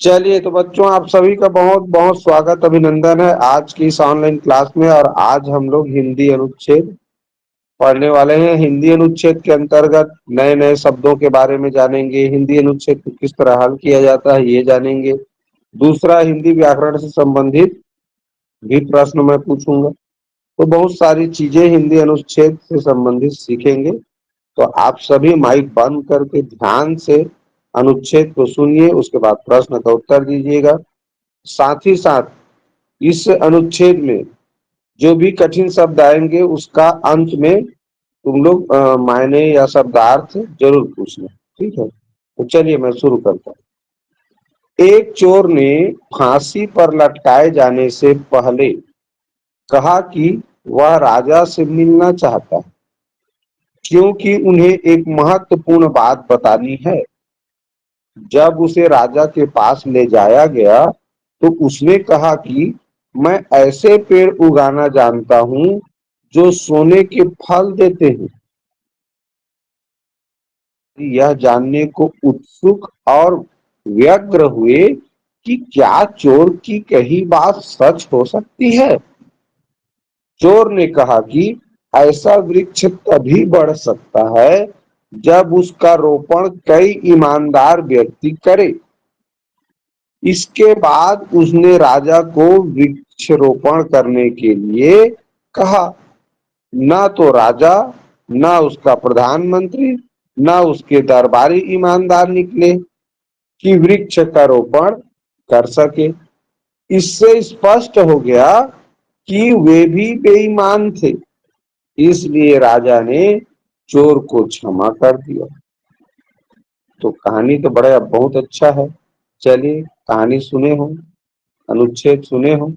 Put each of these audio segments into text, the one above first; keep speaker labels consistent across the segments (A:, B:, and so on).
A: चलिए तो बच्चों, आप सभी का बहुत बहुत स्वागत अभिनंदन है आज की इस ऑनलाइन क्लास में। और आज हम लोग हिंदी अनुच्छेद पढ़ने वाले हैं। हिंदी अनुच्छेद के अंतर्गत नए नए शब्दों के बारे में जानेंगे। हिंदी अनुच्छेद को किस तरह हल किया जाता है ये जानेंगे। दूसरा, हिंदी व्याकरण से संबंधित भी प्रश्न मैं पूछूंगा। तो बहुत सारी चीजें हिंदी अनुच्छेद से संबंधित सीखेंगे। तो आप सभी माइक बंद करके ध्यान से अनुच्छेद को सुनिए, उसके बाद प्रश्न का उत्तर दीजिएगा। साथ ही साथ इस अनुच्छेद में जो भी कठिन शब्द आएंगे उसका अंत में तुम लोग मायने या शब्दार्थ जरूर पूछना, ठीक है। तो चलिए मैं शुरू करता हूँ। एक चोर ने फांसी पर लटकाए जाने से पहले कहा कि वह राजा से मिलना चाहता है क्योंकि उन्हें एक महत्वपूर्ण बात बतानी है। जब उसे राजा के पास ले जाया गया तो उसने कहा कि मैं ऐसे पेड़ उगाना जानता हूं जो सोने के फल देते हैं। यह जानने को उत्सुक और व्यग्र हुए कि क्या चोर की कही बात सच हो सकती है। चोर ने कहा कि ऐसा वृक्ष तभी बढ़ सकता है जब उसका रोपण कई ईमानदार व्यक्ति करे। इसके बाद उसने राजा को वृक्षारोपण करने के लिए कहा। न तो राजा, न उसका प्रधानमंत्री, न उसके दरबारी ईमानदार निकले कि वृक्ष का रोपण कर सके। इससे स्पष्ट हो गया कि वे भी बेईमान थे। इसलिए राजा ने चोर को क्षमा कर दिया। तो कहानी तो बड़ा बहुत अच्छा है। चलिए कहानी सुने हो, अनुच्छेद सुने हो,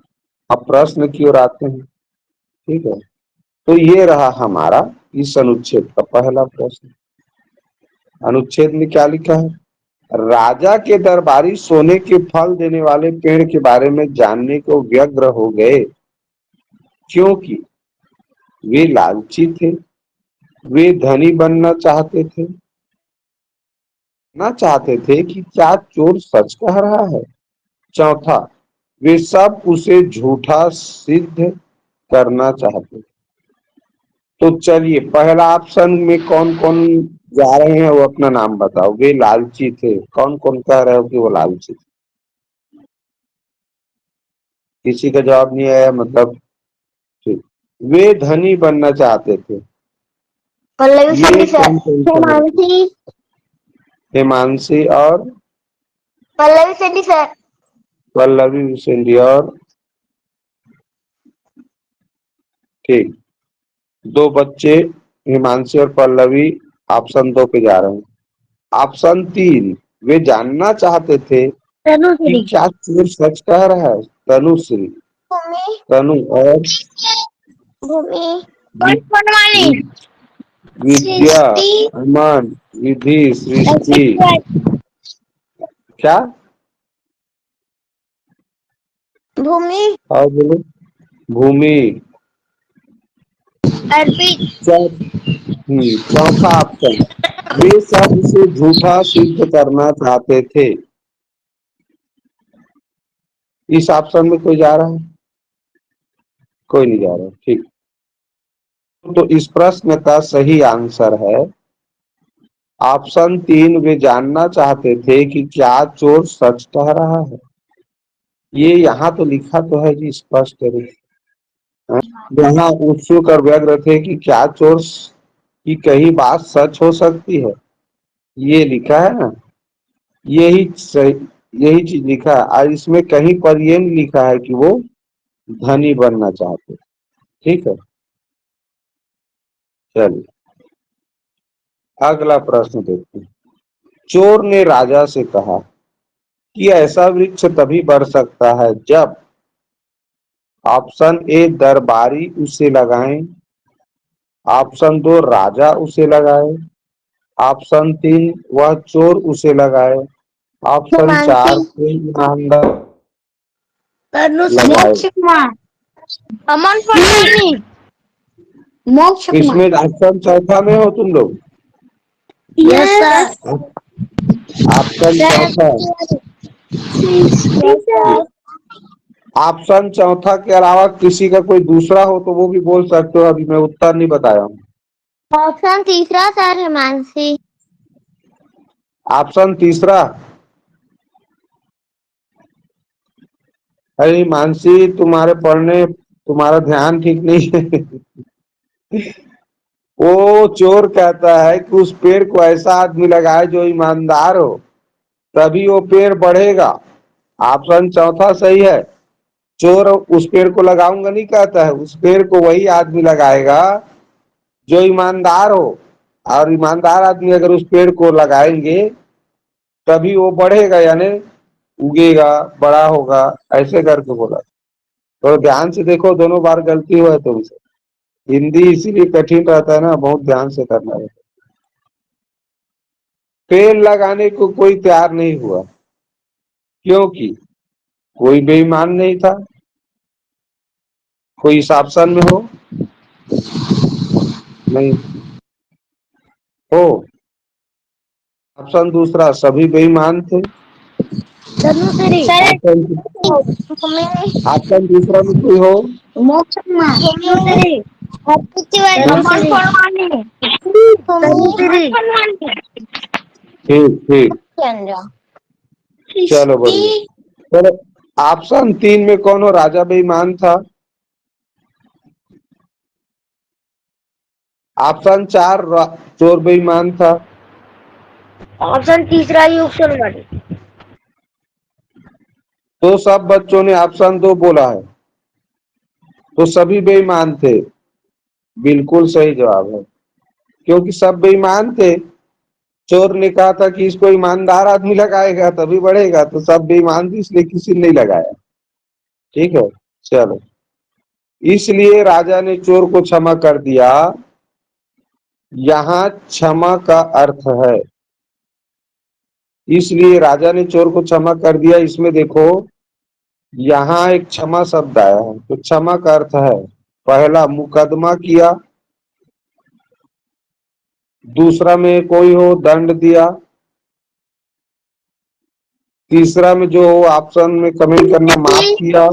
A: अब प्रश्न की ओर आते हैं, ठीक है। तो ये रहा हमारा इस अनुच्छेद का पहला प्रश्न। अनुच्छेद में क्या लिखा है? राजा के दरबारी सोने के फल देने वाले पेड़ के बारे में जानने को व्यग्र हो गए क्योंकि वे लालची थे। वे धनी बनना चाहते थे, ना चाहते थे कि क्या चोर सच कह रहा है। चौथा, वे सब उसे झूठा सिद्ध करना चाहते। तो चलिए पहला ऑप्शन में कौन कौन जा रहे हैं वो अपना नाम बताओ। वे लालची थे, कौन कौन कह रहे हो कि वो लालची थे? किसी का जवाब नहीं आया, मतलब ठीक। वे धनी बनना चाहते थे,
B: पल्लवी
A: ये
B: सर,
A: कौन कौन सा है?
B: हिमांशी,
A: हिमांशी और
B: पल्लवी सेठी सर,
A: पल्लवी बिसेंडी और ठीक। दो बच्चे हिमांशी और पल्लवी ऑप्शन 2 पे जा रहे हैं। ऑप्शन 3, वे जानना चाहते थे कि
B: तनुश्री,
A: क्या चोर सच कह रहा है। तनुश्री,
B: भूमि,
A: तनु और
B: भूमि,
A: वि,
B: वनवाणी,
A: वि, विद्या,
B: सृष्टि,
A: अमन, विधि, सृष्टि। क्या?
B: भूमि,
A: और बोलो। भूमि।
B: अर्पित,
A: चौथा ऑप्शन, वे सब उसे झूठा सिद्ध करना चाहते थे। इस ऑप्शन में कोई जा रहा है? कोई नहीं जा रहा, ठीक। तो इस प्रश्न का सही आंसर है ऑप्शन 3, वे जानना चाहते थे कि क्या चोर सच कह रहा है। ये यहाँ तो लिखा तो है जी स्पष्ट रूप से। यहाँ उत्सुक और व्यग्र थे कि क्या चोर की कही बात सच हो सकती है, ये लिखा है ना। यही सही, यही चीज लिखा है। और इसमें कहीं पर ये नहीं लिखा है कि वो धनी बनना चाहते, ठीक है। चलिए अगला प्रश्न देखते हैं। चोर ने राजा से कहा कि ऐसा वृक्ष तभी बढ़ सकता है जब ऑप्शन ए, दरबारी उसे लगाएं। ऑप्शन 2, राजा उसे लगाए। ऑप्शन 3, वह चोर उसे लगाए। ऑप्शन
B: हिमांशी,
A: 4, कोई ईमानदार
B: तनुश्री,
A: लगाए।
B: मोक्ष कुमार, अमन पटवानी, मोक्ष कुमार।
A: इसमें ऑप्शन चौथा में हो तुम लोग?
B: यस सर,
A: ऑप्शन चौथा। ऑप्शन चौथा के अलावा किसी का कोई दूसरा हो तो वो भी बोल सकते हो, अभी मैं उत्तर नहीं बताया हूँ।
B: ऑप्शन तीसरा सर हिमांशी।
A: ऑप्शन तीसरा, अरे मानसी तुम्हारा ध्यान ठीक नहीं है। वो चोर कहता है कि उस पेड़ को ऐसा आदमी लगाए जो ईमानदार हो, तभी वो पेड़ बढ़ेगा। ऑप्शन चौथा सही है। चोर उस पेड़ को लगाऊंगा नहीं कहता है, उस पेड़ को वही आदमी लगाएगा जो ईमानदार हो, और ईमानदार आदमी अगर उस पेड़ को लगाएंगे तभी वो बढ़ेगा, यानी उगेगा, बड़ा होगा, ऐसे करके बोला। तो ध्यान से देखो, दोनों बार गलती हुआ है तुमसे। हिंदी इसीलिए कठिन रहता है ना, बहुत ध्यान से करना है। पेड़ लगाने को कोई तैयार नहीं हुआ क्योंकि कोई बेईमान नहीं था। कोई इस ऑप्शन में हो? नहीं हो। ऑप्शन दूसरा, सभी बेईमान थे। ऑप्शन ऑप्शन दूसरा में कोई हो? ठीक ठीक, चलो बढ़िया। चलो, ऑप्शन तीन में कौन हो? राजा बेईमान था। ऑप्शन चार, चोर बेईमान था।
B: ऑप्शन तीसरा ही ऑप्शन वाली।
A: तो सब बच्चों ने ऑप्शन दो बोला है, तो सभी बेईमान थे। बिल्कुल सही जवाब है, क्योंकि सब बेईमान थे। चोर ने कहा था कि इसको ईमानदार आदमी लगाएगा तभी बढ़ेगा, तो सब बेईमान थे इसलिए किसी ने नहीं लगाया। ठीक है, चलो। इसलिए राजा ने चोर को क्षमा कर दिया। यहाँ क्षमा का अर्थ है, इसलिए राजा ने चोर को क्षमा कर दिया। इसमें देखो, यहाँ एक क्षमा शब्द आया है, तो क्षमा का अर्थ है पहला मुकदमा किया, दूसरा में कोई हो दंड दिया, तीसरा में जो हो ऑप्शन में कमेंट करना माफ किया,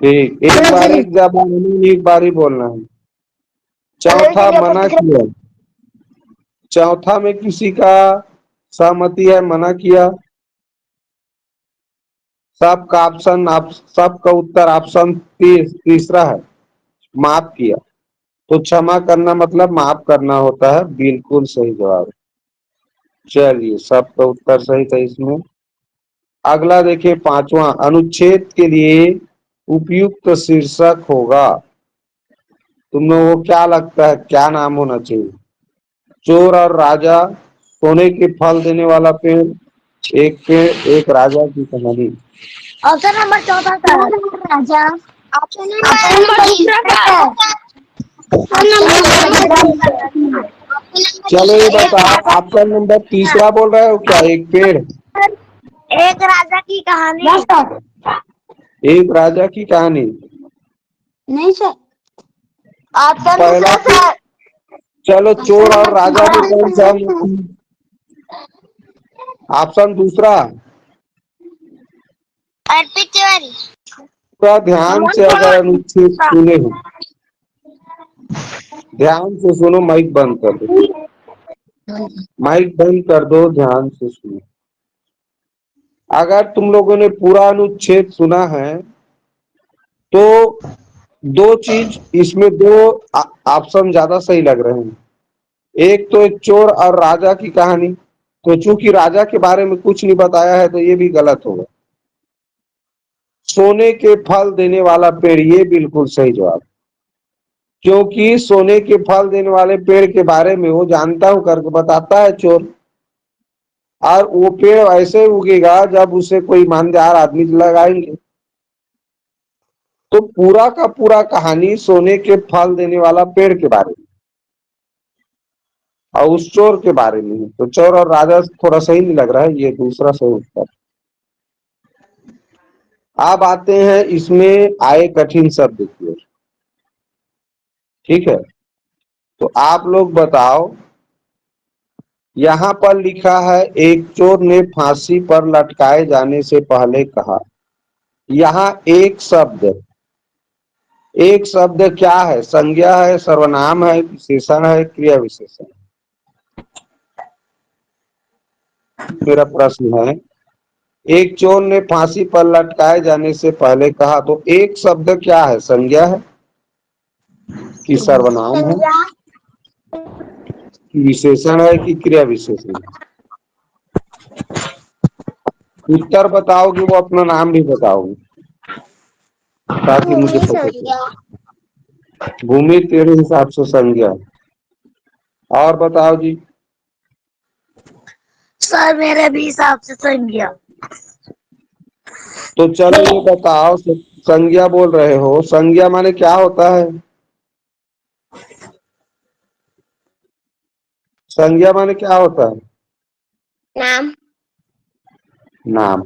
A: ठीक। एक बार ही बोलना है। चौथा मना किया, चौथा में किसी का सहमति है, मना किया। सबका ऑप्शन, सबका उत्तर ऑप्शन तीसरा है, माफ किया। तो क्षमा करना मतलब माफ करना होता है, बिल्कुल सही जवाब। चलिए, सबका उत्तर सही था इसमें। अगला देखिए, पांचवा, अनुच्छेद के लिए उपयुक्त शीर्षक होगा। तुम लोगों को क्या लगता है, क्या नाम होना चाहिए? चोर और राजा, सोने के फल देने वाला पेड़, एक पेड़ एक राजा की कहानी।
B: ऑप्शन नंबर चौथा था राजा। ऑप्शन नंबर तीसरा।
A: चलो ये बताओ, ऑप्शन नंबर तीसरा बोल रहे हो क्या? एक पेड़
B: एक राजा की कहानी।
A: एक राजा की कहानी
B: नहीं सर, ऑप्शन
A: पहला।
B: दूसरा सर।
A: चलो, चोर और राजा में कौन सा? ऑप्शन दूसरा।
B: अर्पित तिवारी।
A: तो ध्यान से अगर अनुच्छेद सुने हो, ध्यान से सुनो, माइक बंद कर दो, माइक बंद कर दो, ध्यान से सुनो। अगर तुम लोगों ने पूरा अनुच्छेद सुना है तो दो चीज इसमें, दो ऑप्शन ज्यादा सही लग रहे हैं। एक तो एक चोर और राजा की कहानी, तो चूंकि राजा के बारे में कुछ नहीं बताया है तो ये भी गलत होगा। सोने के फल देने वाला पेड़, ये बिल्कुल सही जवाब, क्योंकि सोने के फल देने वाले पेड़ के बारे में वो जानता हूं करके बताता है चोर। और वो पेड़ ऐसे उगेगा जब उसे कोई ईमानदार आदमी लगाएंगे। तो पूरा का पूरा कहानी सोने के फल देने वाला पेड़ के बारे में और उस चोर के बारे में। तो चोर और राजा थोड़ा सही नहीं लग रहा है, ये दूसरा सही उत्तर। अब आते हैं इसमें आए कठिन शब्द की ओर। ठीक है, तो आप लोग बताओ, यहां पर लिखा है एक चोर ने फांसी पर लटकाए जाने से पहले कहा। यहाँ एक शब्द क्या है? संज्ञा है, सर्वनाम है, विशेषण है, क्रिया विशेषण? मेरा प्रश्न है, एक चोर ने फांसी पर लटकाए जाने से पहले कहा, तो एक शब्द क्या है? संज्ञा है कि सर्वनाम है
B: संज्ञा।
A: कि विशेषण है कि क्रिया विशेषण है? उत्तर बताओगे वो अपना नाम भी बताओगे ताकि मुझे
B: भूमि
A: पता
B: संज्ञा।
A: चले। भूमि तेरे हिसाब से संज्ञा। और बताओ जी।
B: सर मेरे भी हिसाब से संज्ञा।
A: तो चलो ये बताओ, संज्ञा बोल रहे हो, संज्ञा माने क्या होता है? संज्ञा माने क्या होता है?
B: नाम।
A: नाम।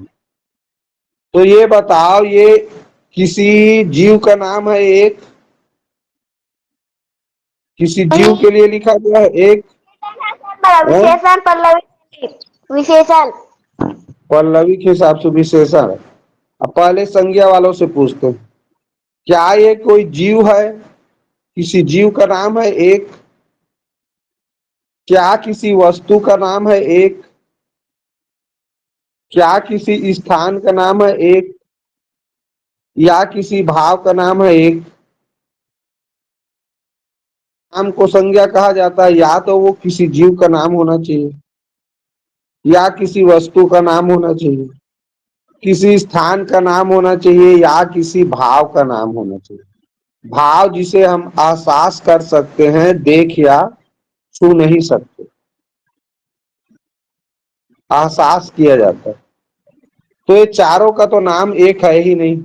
A: तो ये बताओ, ये किसी जीव का नाम है एक? किसी जीव के लिए लिखा गया है एक?
B: विशेषण पल्लवी। विशेषण।
A: पल्लवी के हिसाब से विशेषण है। अब पहले संज्ञा वालों से पूछते हैं, क्या ये कोई जीव है? किसी जीव का नाम है एक? क्या किसी वस्तु का नाम है एक? क्या किसी स्थान का नाम है एक? या किसी भाव का नाम है एक? नाम को संज्ञा कहा जाता है, या तो वो किसी जीव का नाम होना चाहिए, या किसी वस्तु का नाम होना चाहिए, किसी स्थान का नाम होना चाहिए, या किसी भाव का नाम होना चाहिए। भाव जिसे हम एहसास कर सकते हैं, देख या छू नहीं सकते, एहसास किया जाता है। तो ये चारों का तो नाम एक है ही नहीं,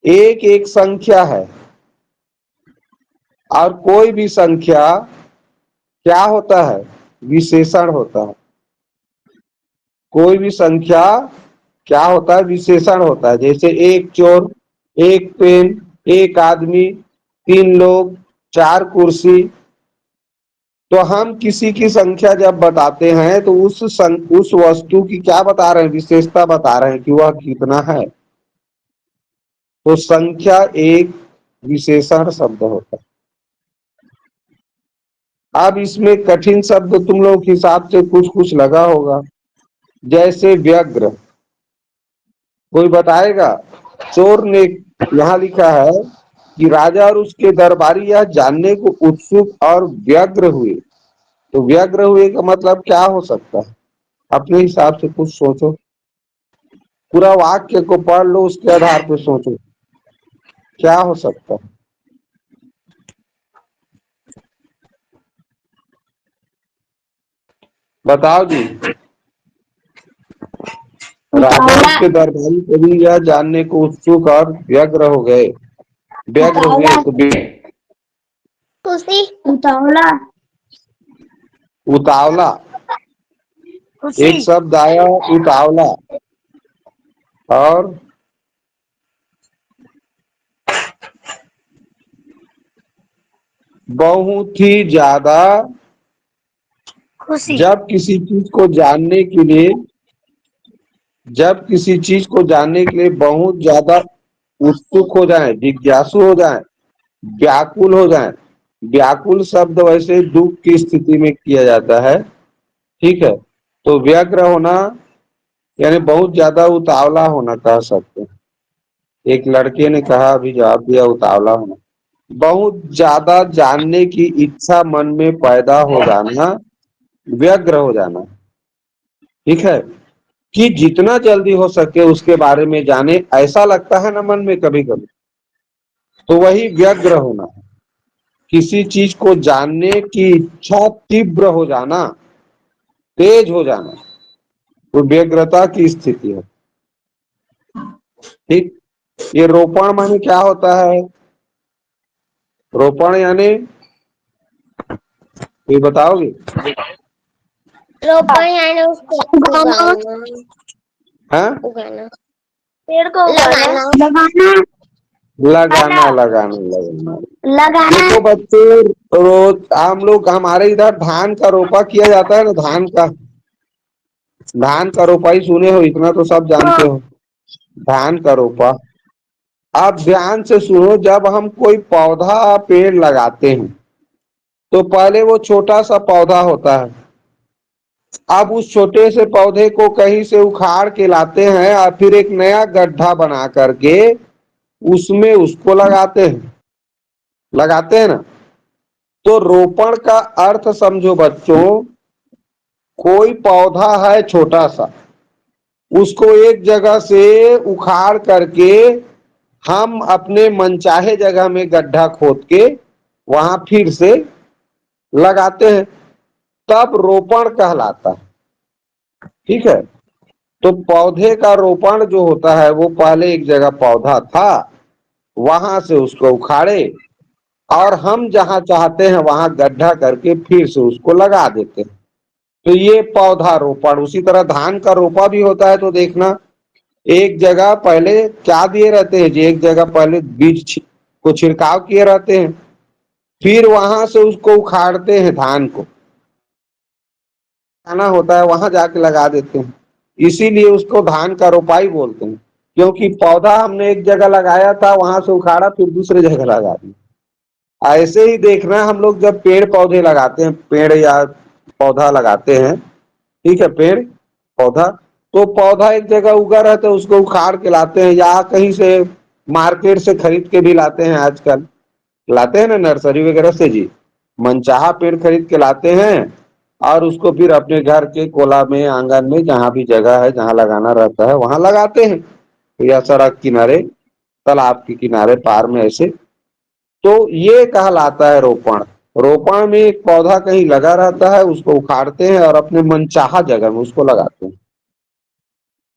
A: एक एक संख्या है। और कोई भी संख्या क्या होता है? विशेषण होता है। कोई भी संख्या क्या होता है? विशेषण होता है। जैसे एक चोर, एक पेन, एक आदमी, तीन लोग, चार कुर्सी। तो हम किसी की संख्या जब बताते हैं तो उस वस्तु की क्या बता रहे हैं? विशेषता बता रहे हैं कि वह कितना है। तो संख्या एक विशेषण शब्द होता है। अब इसमें कठिन शब्द तुम लोग के हिसाब से कुछ कुछ लगा होगा, जैसे व्यग्र। कोई बताएगा? चोर ने, यहाँ लिखा है कि राजा और उसके दरबारी यह जानने को उत्सुक और व्यग्र हुए। तो व्यग्र हुए का मतलब क्या हो सकता है? अपने हिसाब से कुछ सोचो, पूरा वाक्य को पढ़ लो, उसके आधार पर सोचो क्या हो सकता है। बताओ जी। राजा और उसके दरबारी कभी यह जानने को उत्सुक और व्यग्र हो गए, व्यग्र हुए। तो
B: खुशी। उतावला।
A: उतावला, एक शब्द आया उतावला। और बहुत ही ज्यादा,
B: खुशी।
A: जब किसी चीज को जानने के लिए, जब किसी चीज को जानने के लिए बहुत ज्यादा उत्सुक हो जाए, जिज्ञासु हो जाए, व्याकुल हो जाए। व्याकुल शब्द वैसे दुख की स्थिति में किया जाता है। ठीक है, तो व्यग्र होना यानी बहुत ज्यादा उतावला होना कह सकते हैं। एक लड़के ने कहा, अभी जवाब दिया, उतावला होना। बहुत ज्यादा जानने की इच्छा मन में पैदा हो जाना, व्यग्र हो जाना। ठीक है, कि जितना जल्दी हो सके उसके बारे में जाने, ऐसा लगता है ना मन में कभी कभी, तो वही व्यग्र होना है। किसी चीज को जानने की इच्छा तीव्र हो जाना, तेज हो जाना, वो व्यग्रता की स्थिति है। ठीक, ये रोपण माने क्या होता है? रोपण यानी, ये बताओगे?
B: रोपण यानी उसको उगाना।
A: हाँ,
B: उगाना। पेड़ को लगाना लगाना
A: लगाना लगाना लगाना।
B: लगाना।
A: देखो बच्चे, रोज हम लोग, हमारे इधर धान का रोपा किया जाता है ना, धान का रोपाई सुने हो, इतना तो सब जानते हो। धान का रोपा। आप ध्यान से सुनो, जब हम कोई पौधा पेड़ लगाते हैं तो पहले वो छोटा सा पौधा होता है। अब उस छोटे से पौधे को कहीं से उखाड़ के लाते हैं और फिर एक नया गड्ढा बना करके उसमें उसको लगाते हैं ना। तो रोपण का अर्थ समझो बच्चों, कोई पौधा है छोटा सा, उसको एक जगह से उखाड़ करके हम अपने मनचाहे जगह में गड्ढा खोद के वहां फिर से लगाते हैं, तब रोपण कहलाता है। ठीक है। तो पौधे का रोपण जो होता है, वो पहले एक जगह पौधा था, वहां से उसको उखाड़े और हम जहां चाहते हैं वहां गड्ढा करके फिर से उसको लगा देते हैं। तो ये पौधा रोपण। उसी तरह धान का रोपा भी होता है। तो देखना, एक जगह पहले क्या दिए रहते हैं जी, एक जगह पहले को छिड़काव किए रहते हैं, फिर वहां से उसको उखाड़ते हैं, धान को आना होता है वहां जाके लगा देते हैं। इसीलिए उसको धान का रोपाई बोलते हैं, क्योंकि पौधा हमने एक जगह लगाया था, वहां से उखाड़ा फिर दूसरे जगह लगा दिया। ऐसे ही देखना, हम लोग जब पेड़ पौधे लगाते हैं, पेड़ या पौधा लगाते हैं, ठीक है, पेड़ पौधा, तो पौधा एक जगह उगा रहता है, उसको उखाड़ के लाते हैं या कहीं से मार्केट से खरीद के भी लाते हैं। आजकल लाते हैं ना नर्सरी वगैरह से जी, मनचाहा पेड़ खरीद के लाते हैं और उसको फिर अपने घर के कोला में, आंगन में, जहां भी जगह है जहां लगाना रहता है वहां लगाते हैं, या सड़क किनारे, तालाब के किनारे, पार में, ऐसे। तो ये कहलाता है रोपण। रोपण में एक पौधा कहीं लगा रहता है, उसको उखाड़ते हैं और अपने मनचाहा जगह में उसको लगाते हैं,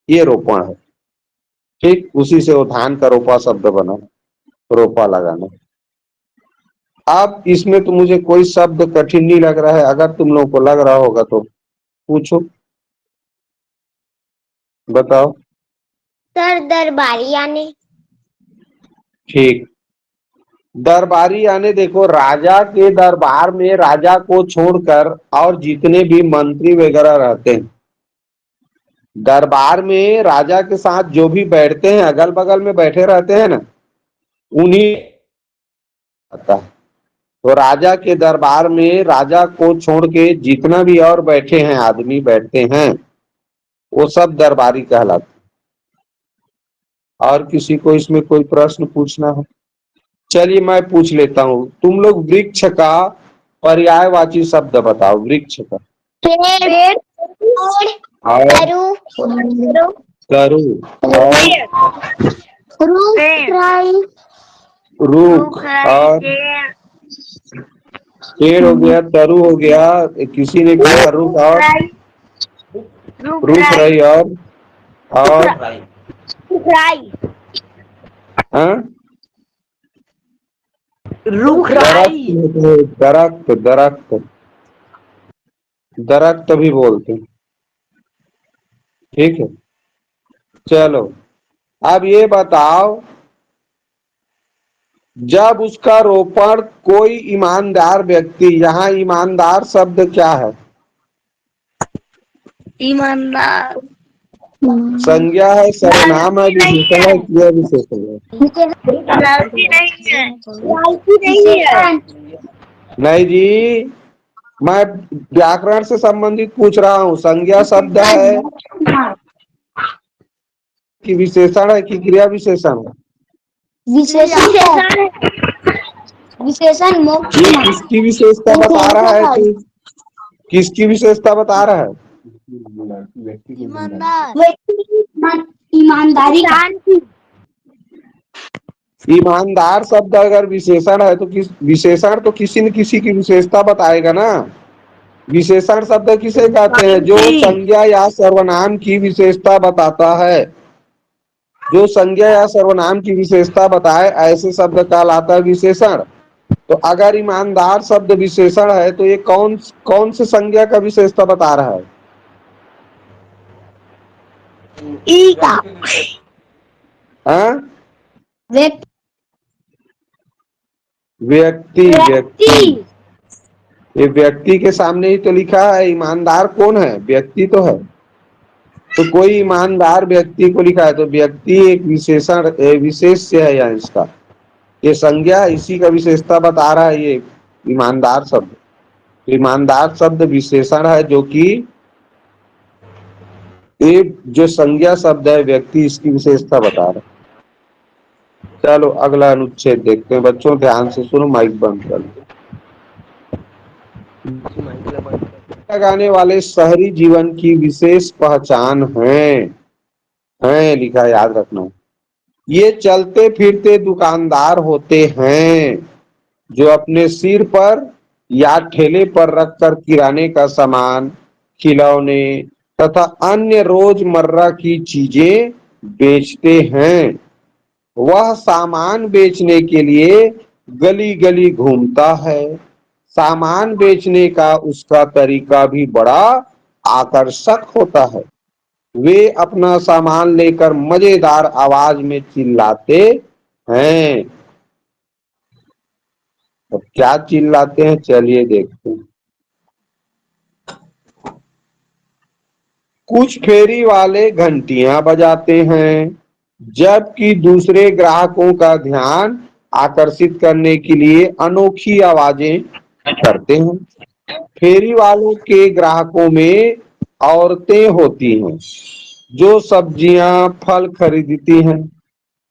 A: ये रोपण है। ठीक उसी से वो धान का रोपा शब्द बना, रोपा लगाना। अब इसमें तो मुझे कोई शब्द कठिन नहीं लग रहा है, अगर तुम लोगों को लग रहा होगा तो पूछो, बताओ।
B: सर दरबारी आने।
A: ठीक। दरबारी यानी देखो, राजा के दरबार में राजा को छोड़कर और जितने भी मंत्री वगैरह रहते हैं, दरबार में राजा के साथ जो भी बैठते हैं, अगल बगल में बैठे रहते हैं ना, उन्हीं आता है। तो राजा के दरबार में राजा को छोड़ के जितना भी और बैठे हैं, आदमी बैठते हैं, वो सब दरबारी कहलाते हैं। और किसी को इसमें कोई प्रश्न पूछना है? चलिए मैं पूछ लेता हूँ, तुम लोग वृक्ष का पर्यायवाची शब्द बताओ, वृक्ष का।
B: पेड़
A: और तरु और रूख और पेड़ हो गया, तरु हो गया, किसी ने कहा रूख, और रूख रही, और हाँ? दरख्त दरख्त दरख्त भी बोलते हैं। ठीक है। चलो, अब ये बताओ, जब उसका रोपण कोई ईमानदार व्यक्ति, यहाँ ईमानदार शब्द क्या है?
B: ईमानदार
A: संज्ञा है, सर्वनाम है, विशेषण है, क्रिया विशेषण है?
B: नहीं है।
A: नहीं जी, मैं व्याकरण से संबंधित पूछ रहा हूँ। संज्ञा शब्द है कि विशेषण है कि क्रिया विशेषण है?
B: विशेषण विशेषण मोक्ष।
A: ये किसकी विशेषता बता रहा है कि किसकी विशेषता बता रहा है?
B: ईमानदारी।
A: ईमानदार शब्द अगर विशेषण है तो विशेषण तो किसी न किसी की विशेषता बताएगा ना। विशेषण शब्द किसे कहते हैं? जो संज्ञा या सर्वनाम की विशेषता बताता है। जो संज्ञा या सर्वनाम की विशेषता बताए, ऐसे शब्द कहलाता है विशेषण। तो अगर ईमानदार शब्द विशेषण है तो ये कौन से संज्ञा का विशेषता बता रहा है? हाँ,
B: व्यक्ति।
A: व्यक्ति व्यक्ति। ये व्यक्ति के सामने ही तो लिखा है, ईमानदार कौन है? व्यक्ति तो है। तो कोई ईमानदार व्यक्ति को लिखा है, तो व्यक्ति एक विशेषण विशेष्य है यहाँ इसका। ये संज्ञा इसी का विशेषता बता रहा है ये ईमानदार शब्द। ईमानदार शब्द विशेषण है, जो कि ये जो संज्ञा शब्द है व्यक्ति, इसकी विशेषता बता रहा है। चलो अगला अनुच्छेद देखते हैं। बच्चों ध्यान से सुनो, माइक बंद कर दो। लगाने वाले शहरी जीवन की विशेष पहचान है लिखा, याद रखना। ये चलते फिरते दुकानदार होते हैं जो अपने सिर पर या ठेले पर रखकर किराने का सामान, खिलौने तथा अन्य रोजमर्रा की चीजें बेचते हैं। वह सामान बेचने के लिए गली गली घूमता है। सामान बेचने का उसका तरीका भी बड़ा आकर्षक होता है। वे अपना सामान लेकर मजेदार आवाज में चिल्लाते हैं। अब क्या चिल्लाते हैं, चलिए देखते हैं। कुछ फेरी वाले घंटियां बजाते हैं, जबकि दूसरे ग्राहकों का ध्यान आकर्षित करने के लिए अनोखी आवाजें करते हैं। फेरी वालों के ग्राहकों में औरतें होती हैं जो सब्जियां, फल खरीदती हैं,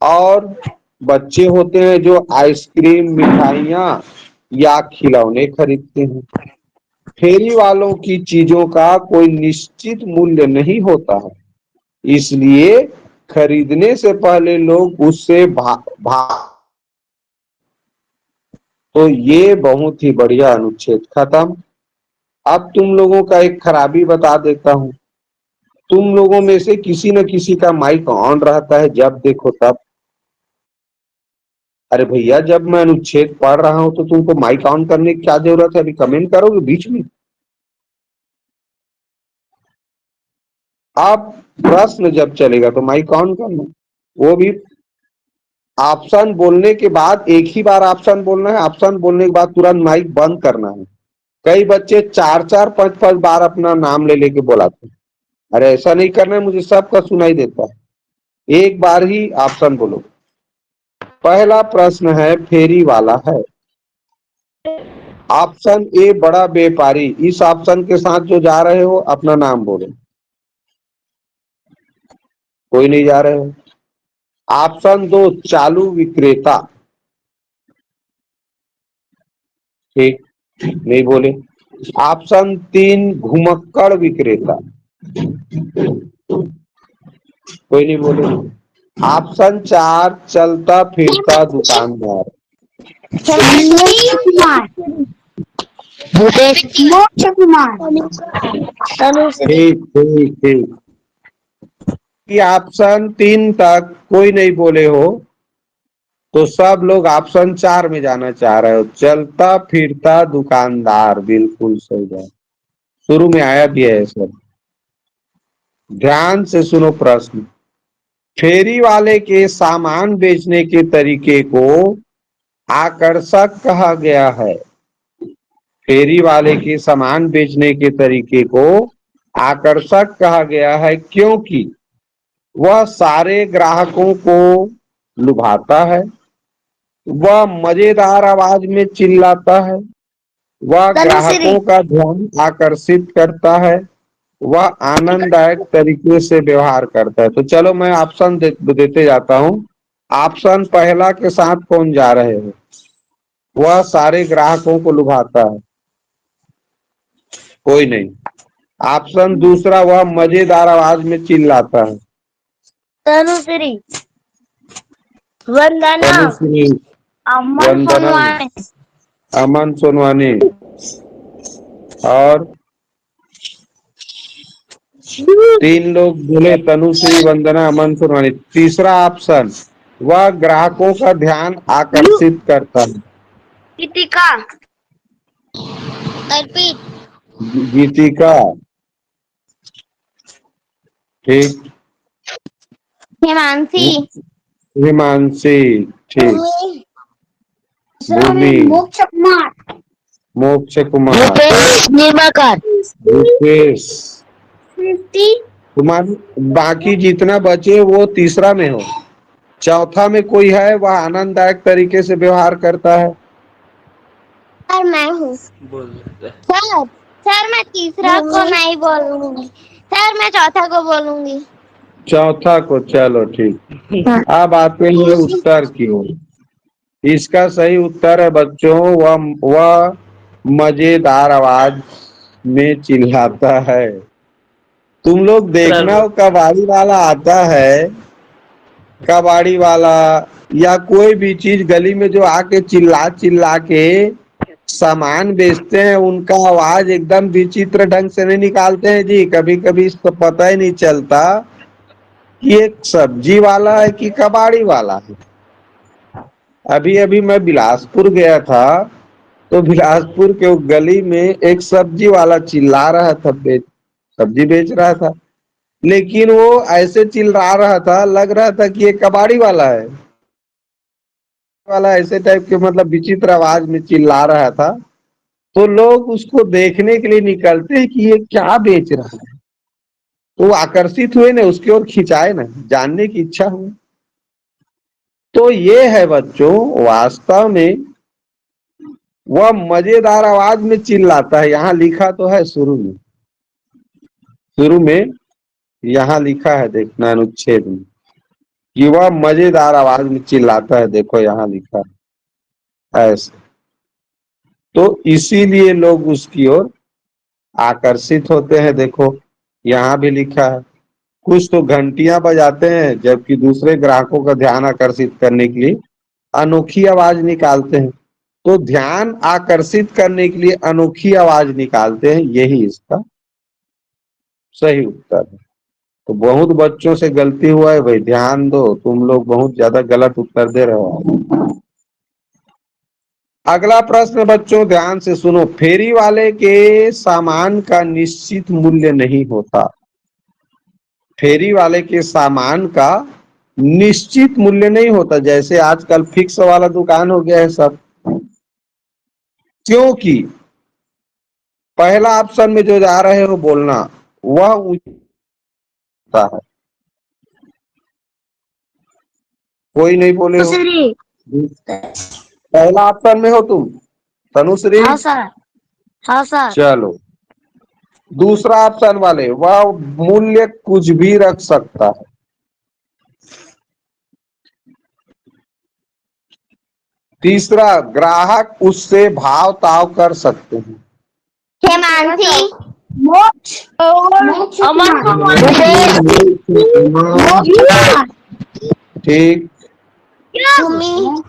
A: और बच्चे होते हैं जो आइसक्रीम, मिठाइयाँ या खिलौने खरीदते हैं। फेरी वालों की चीजों का कोई निश्चित मूल्य नहीं होता है, इसलिए खरीदने से पहले लोग उससे भा तो ये बहुत ही बढ़िया अनुच्छेद खत्म। अब तुम लोगों का एक खराबी बता देता हूँ। तुम लोगों में से किसी न किसी का माइक ऑन रहता है, जब देखो तब। अरे भैया, जब मैं अनुच्छेद पढ़ रहा हूं तो तुमको माइक ऑन करने की क्या जरूरत है? अभी कमेंट करोगे बीच में। आप प्रश्न जब चलेगा तो माइक ऑन करना, वो भी ऑप्शन बोलने के बाद एक ही बार ऑप्शन बोलना है। ऑप्शन बोलने के बाद तुरंत माइक बंद करना है। कई बच्चे चार चार पांच पांच बार अपना नाम ले लेके बोलाते हैं। अरे ऐसा नहीं करना है, मुझे सबका सुनाई देता है। एक बार ही ऑप्शन बोलो। पहला प्रश्न है, फेरी वाला है। ऑप्शन ए, बड़ा व्यापारी। इस ऑप्शन के साथ जो जा रहे हो अपना नाम बोलो। कोई नहीं जा रहे हो। ऑप्शन दो, चालू विक्रेता। ठीक, नहीं बोले। ऑप्शन तीन, घुमक्कड़ विक्रेता। कोई नहीं बोले। ऑप्शन चार, चलता फिरता दुकानदार। ठीक ठीक ठीक। ऑप्शन तीन तक कोई नहीं बोले हो तो सब लोग ऑप्शन चार में जाना चाह रहे हो, चलता फिरता दुकानदार। बिल्कुल सही बात, शुरू में आया भी है सर। ध्यान से सुनो प्रश्न। फेरी वाले के सामान बेचने के तरीके को आकर्षक कहा गया है। फेरी वाले के सामान बेचने के तरीके को आकर्षक कहा गया है क्योंकि वह सारे ग्राहकों को लुभाता है, वह मजेदार आवाज में चिल्लाता है, वह ग्राहकों का ध्यान आकर्षित करता है, वह आनंददायक तरीके से व्यवहार करता है। तो चलो मैं ऑप्शन देते जाता हूँ। ऑप्शन पहला के साथ कौन जा रहे हो? वह सारे ग्राहकों को लुभाता है। कोई नहीं। ऑप्शन दूसरा, वह मजेदार आवाज में चिल्लाता है।
B: तनुश्री, वंदना,
A: तनुश्री,
B: अमन सोनवानी,
A: अमन सोनवानी और तीन लोग बोले, तनुश्री, वंदना, अमन सोनवानी। तीसरा ऑप्शन, वह ग्राहकों का ध्यान आकर्षित करता है।
B: गीतिका, अर्पित,
A: गीतिका। ठीक।
B: हिमांशी,
A: हिमांशी। ठीक।
B: भूमि। दूसरा
A: भूमि।
B: में मोक्ष कुमार।
A: मोक्ष कुमार।
B: भूपेश निंबाकर।
A: रूपेश।
B: सृष्टि।
A: तुम्हारी बाकी जितना बचे वो तीसरा में हो। चौथा में कोई है वह आनंददायक तरीके से व्यवहार करता है।
B: सर मैं हूँ। सर सर मैं तीसरा को नहीं बोलूंगी, सर मैं चौथा को बोलूंगी।
A: चौथा को, चलो ठीक। अब आते हैं उत्तर की ओर। इसका सही उत्तर है बच्चों, वह मजेदार आवाज में चिल्लाता है। तुम लोग देखना, वो कबाड़ी वाला आता है, कबाड़ी वाला या कोई भी चीज गली में जो आके चिल्ला चिल्ला के सामान बेचते हैं, उनका आवाज एकदम विचित्र ढंग से नहीं निकालते हैं जी। कभी कभी इसको पता ही नहीं चलता कि एक सब्जी वाला है कि कबाड़ी वाला है। अभी अभी मैं बिलासपुर गया था, तो बिलासपुर के गली में एक सब्जी वाला चिल्ला रहा था, सब्जी बेच रहा था, लेकिन वो ऐसे चिल्ला रहा था, लग रहा था कि ये कबाड़ी वाला है। वाला ऐसे टाइप के मतलब विचित्र आवाज में चिल्ला रहा था, तो लोग उसको देखने के लिए निकलते हैं कि ये क्या बेच रहा है। तो आकर्षित हुए ना, उसकी ओर खिंचाए ना, जानने की इच्छा हुई। तो ये है बच्चों, वास्तव में वह मजेदार आवाज में चिल्लाता है। यहाँ लिखा तो है शुरू में यहाँ लिखा है, देखना अनुच्छेद में, कि वह मजेदार आवाज में चिल्लाता है। देखो यहाँ लिखा है ऐसे। तो इसीलिए लोग उसकी ओर आकर्षित होते हैं। देखो यहाँ भी लिखा है, कुछ तो घंटियां बजाते हैं, जबकि दूसरे ग्राहकों का ध्यान आकर्षित करने के लिए अनोखी आवाज निकालते हैं। तो ध्यान आकर्षित करने के लिए अनोखी आवाज निकालते हैं, यही इसका सही उत्तर है। तो बहुत बच्चों से गलती हुआ है भाई, ध्यान दो, तुम लोग बहुत ज्यादा गलत उत्तर दे रहे हो। अगला प्रश्न बच्चों ध्यान से सुनो। फेरी वाले के सामान का निश्चित मूल्य नहीं होता। फेरी वाले के सामान का निश्चित मूल्य नहीं होता। जैसे आजकल फिक्स वाला दुकान हो गया है सब, क्योंकि पहला ऑप्शन में जो जा रहे हो बोलना, वह होता है। कोई नहीं बोले हो। पहला ऑप्शन में हो तुम तनुश्री।
B: हाँ सर। हाँ सर।
A: चलो दूसरा ऑप्शन वाले, वह मूल्य कुछ भी रख सकता है। तीसरा, ग्राहक उससे भाव ताव कर सकते हैं।
B: हिमांशी। मोक्ष। अमन कुमार।
A: ठीक।
B: भूमि।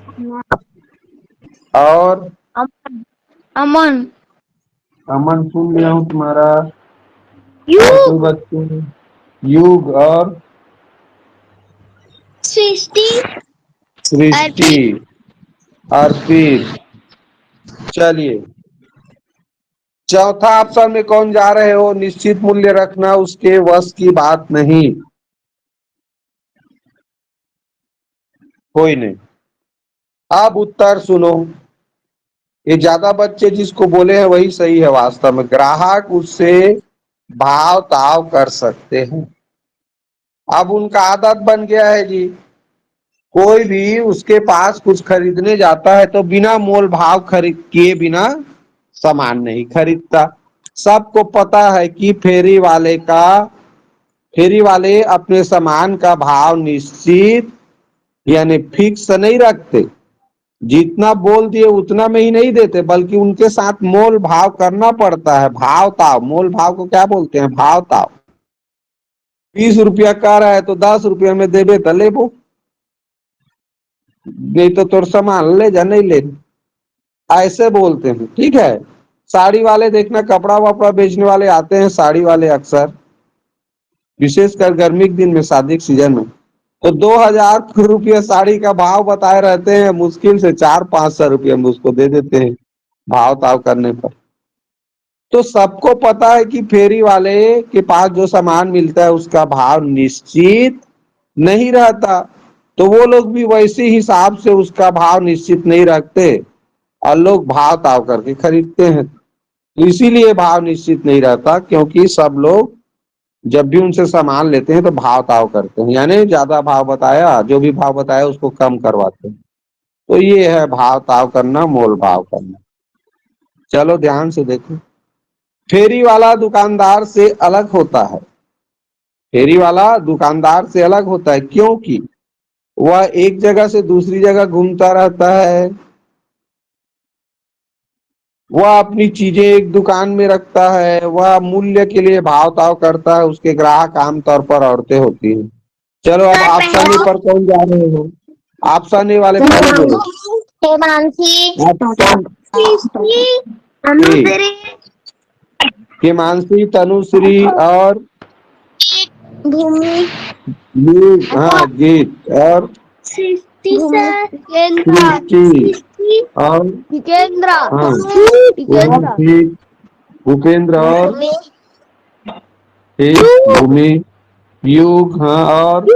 A: और
B: अमन।
A: अमन सुन लिया हूँ तुम्हारा।
B: युग।
A: बच्चे युग और
B: सृष्टि।
A: सृष्टि, अर्पित। चलिए चौथा ऑप्शन में कौन जा रहे हो? निश्चित मूल्य रखना उसके वश की बात नहीं। कोई नहीं। अब उत्तर सुनो। ये ज्यादा बच्चे जिसको बोले हैं वही सही है। वास्तव में ग्राहक उससे भाव ताव कर सकते हैं। अब उनका आदत बन गया है जी, कोई भी उसके पास कुछ खरीदने जाता है तो बिना मोल भाव खरीद किए बिना सामान नहीं खरीदता। सबको पता है कि फेरी वाले अपने सामान का भाव निश्चित यानी फिक्स नहीं रखते। जितना बोल दिए उतना में ही नहीं देते, बल्कि उनके साथ मोल भाव करना पड़ता है। भाव ताव, मोल भाव को क्या बोलते हैं? भाव ताव। 20 रुपया का रहा है तो 10 रुपया में देबे तो लेबो, नहीं तो तोर सामान ले जा, नहीं ले, ऐसे बोलते हैं। ठीक है। साड़ी वाले देखना, कपड़ा वपड़ा बेचने वाले आते हैं, साड़ी वाले अक्सर, विशेषकर गर्मी के दिन में, शादी के सीजन में, तो 2000 रुपया साड़ी का भाव बताए रहते हैं, मुश्किल से 400-500 रुपया में उसको दे देते हैं भाव ताव करने पर। तो सबको पता है कि फेरी वाले के पास जो सामान मिलता है उसका भाव निश्चित नहीं रहता। तो वो लोग भी वैसे हिसाब से उसका भाव निश्चित नहीं रखते और लोग भाव ताव करके खरीदते हैं। तो इसीलिए भाव निश्चित नहीं रहता, क्योंकि सब लोग जब भी उनसे सामान लेते हैं तो भाव ताव करते हैं, यानी ज्यादा भाव बताया, जो भी भाव बताया उसको कम करवाते हैं। तो ये है भाव ताव करना, मोल भाव करना। चलो ध्यान से देखो। फेरी वाला दुकानदार से अलग होता है। फेरी वाला दुकानदार से अलग होता है क्योंकि वह एक जगह से दूसरी जगह घूमता रहता है। वह अपनी चीजें एक दुकान में रखता है। वह मूल्य के लिए भाव ताव करता है। उसके ग्राहक आमतौर पर औरतें होती हैं। चलो अब ऑप्शन ए पर कौन जा रहे हो? ऑप्शन ए वाले पहले बोलो।
B: हिमांशी,
A: ऑप्शन ए,
B: अनुश्री,
A: हिमांशी, तनुश्री और
B: भूमि,
A: हाँ गीत और
B: सृष्टि,
A: सृष्टि और
B: जितेंद्र,
A: हाँ
B: जितेंद्र,
A: ठीक, भूपेंद्र और
B: भूमि,
A: ठीक भूमि, युग हाँ और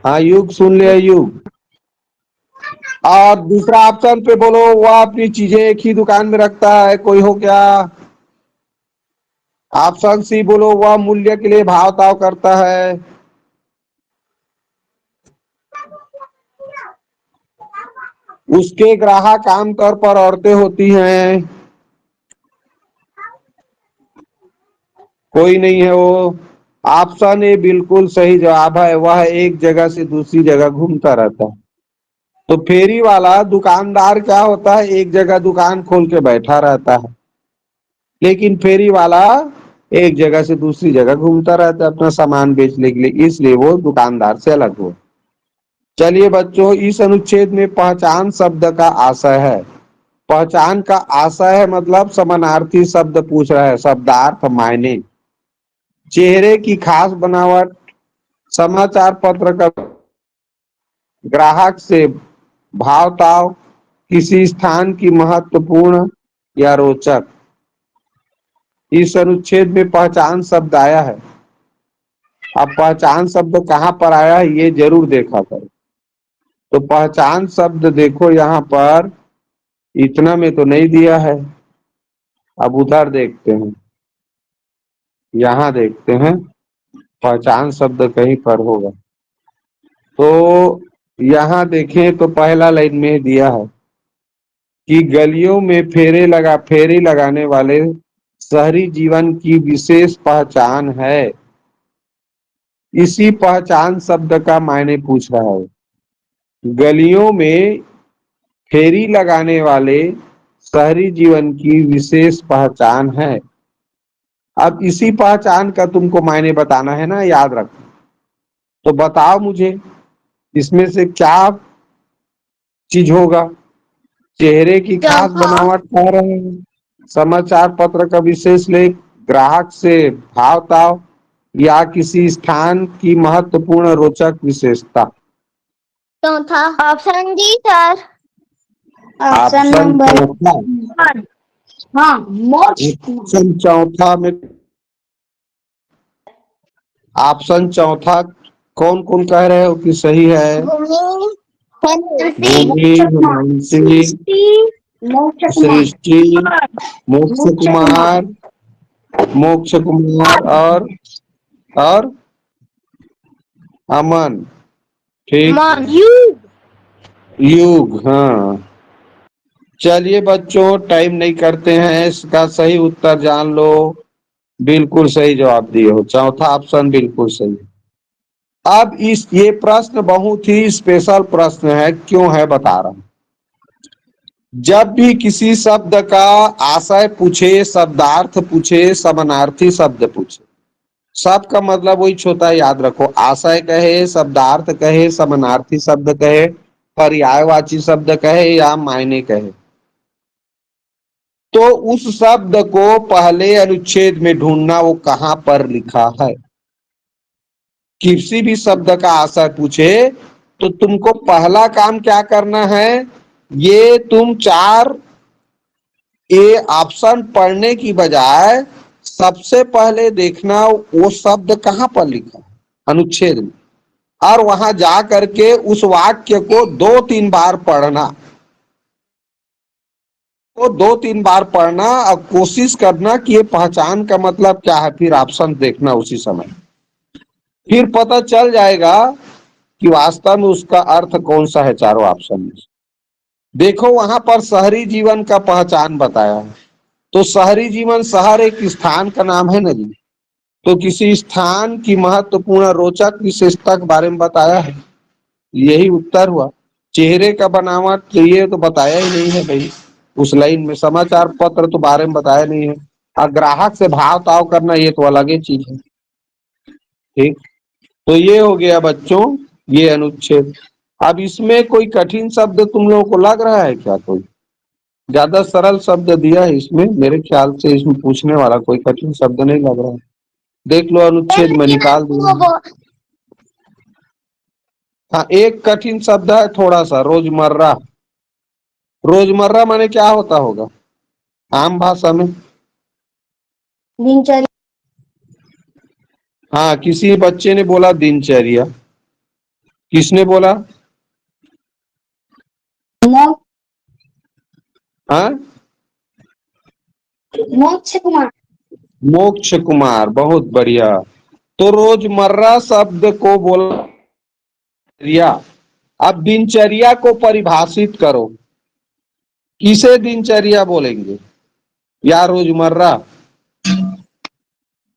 A: हाँ युग सुन लिया युग। और दूसरा ऑप्शन पे बोलो। वह अपनी चीजें एक ही दुकान में रखता है, कोई हो क्या? ऑप्शन सी बोलो, वह मूल्य के लिए भाव ताव करता है। उसके ग्राहक आमतौर पर औरतें होती हैं। कोई नहीं है वो। ऑप्शन ए बिल्कुल सही जवाब है। वह एक जगह से दूसरी जगह घूमता रहता है। तो फेरी वाला दुकानदार क्या होता है? एक जगह दुकान खोल के बैठा रहता है, लेकिन फेरी वाला एक जगह से दूसरी जगह घूमता रहता है अपना सामान बेचने के लिए, इसलिए वो दुकानदार से अलग हो। चलिए बच्चों, इस अनुच्छेद में पहचान शब्द का आशय है। पहचान का आशय है मतलब समानार्थी शब्द पूछ रहा है, शब्दार्थ मायने। चेहरे की खास बनावट, समाचार पत्र का ग्राहक से भाव ताव, किसी स्थान की महत्वपूर्ण या रोचक। इस अनुच्छेद में पहचान शब्द आया है। अब पहचान शब्द कहाँ पर आया है ये जरूर देखा करो। तो पहचान शब्द देखो यहाँ पर इतना में तो नहीं दिया है। अब उधर देखते हैं, यहाँ देखते हैं पहचान शब्द कहीं पर होगा। तो यहाँ देखें तो पहला लाइन में दिया है कि गलियों में फेरे लगाने वाले शहरी जीवन की विशेष पहचान है। इसी पहचान शब्द का मायने पूछ रहा है। गलियों में फेरी लगाने वाले शहरी जीवन की विशेष पहचान है। अब इसी पहचान का तुमको मायने बताना है ना, याद रखो। तो बताओ मुझे इसमें से क्या चीज होगा? चेहरे की खास बनावट कह रहे हैं, समाचार पत्र का विशेष लेख, ग्राहक से भाव ताव, या किसी स्थान की महत्वपूर्ण रोचक विशेषता।
B: चौथा option D sir.
A: Option
B: number
A: चौथा।
B: हाँ
A: ऑप्शन चौथा में ऑप्शन चौथा कौन कौन कह रहे हो कि सही है? भूमि, हिमांशी, सृष्टि, मोक्ष कुमार और अमन। ठीक, युग हाँ। चलिए बच्चों, टाइम नहीं करते हैं, इसका सही उत्तर जान लो। बिल्कुल सही जवाब दिए हो, चौथा ऑप्शन बिल्कुल सही। अब ये प्रश्न बहुत ही स्पेशल प्रश्न है, क्यों है बता रहा हूं। जब भी किसी शब्द का आशय पूछे, शब्दार्थ पूछे, समानार्थी शब्द पूछे, सबका मतलब वही होता है, याद रखो। आशय कहे, शब्दार्थ कहे, समानार्थी शब्द कहे, पर्यायवाची शब्द कहे या मायने कहे, तो उस शब्द को पहले अनुच्छेद में ढूंढना वो कहां पर लिखा है। किसी भी शब्द का आशय पूछे तो तुमको पहला काम क्या करना है, ये तुम चार ए ऑप्शन पढ़ने की बजाय सबसे पहले देखना वो शब्द कहां पर लिखा है अनुच्छेद में। और वहां जा करके उस वाक्य को 2-3 बार पढ़ना, तो 2-3 बार पढ़ना और कोशिश करना कि ये पहचान का मतलब क्या है, फिर ऑप्शन देखना उसी समय, फिर पता चल जाएगा कि वास्तव में उसका अर्थ कौन सा है चारों ऑप्शन में। देखो वहां पर शहरी जीवन का पहचान बताया है, तो शहरी जीवन, शहर एक स्थान का नाम है ना जी, तो किसी स्थान की महत्वपूर्ण रोचक विशेषता के बारे में बताया है, यही उत्तर हुआ। चेहरे का बनावट तो ये तो बताया ही नहीं है भाई उस लाइन में, समाचार पत्र तो बारे में बताया नहीं है, और ग्राहक से भाव ताव करना ये तो अलग ही चीज है। ठीक, तो ये हो गया बच्चों ये अनुच्छेद। अब इसमें कोई कठिन शब्द तुम लोगों को लग रहा है क्या? कोई ज्यादा सरल शब्द दिया है इसमें, मेरे ख्याल से इसमें पूछने वाला कोई कठिन शब्द नहीं लग रहा है। देख लो अनुच्छेद में निकाल दिया। हाँ, एक कठिन शब्द है थोड़ा सा, रोजमर्रा। रोजमर्रा माने क्या होता होगा आम भाषा में?
B: दिनचर्या।
A: हाँ, किसी बच्चे ने बोला दिनचर्या। किसने बोला? हाँ,
B: मोक्ष कुमार।
A: मोक्ष कुमार, बहुत बढ़िया। तो रोजमर्रा शब्द को बोला दिनचर्या। अब दिनचर्या को परिभाषित करो, किसे दिनचर्या बोलेंगे या रोजमर्रा?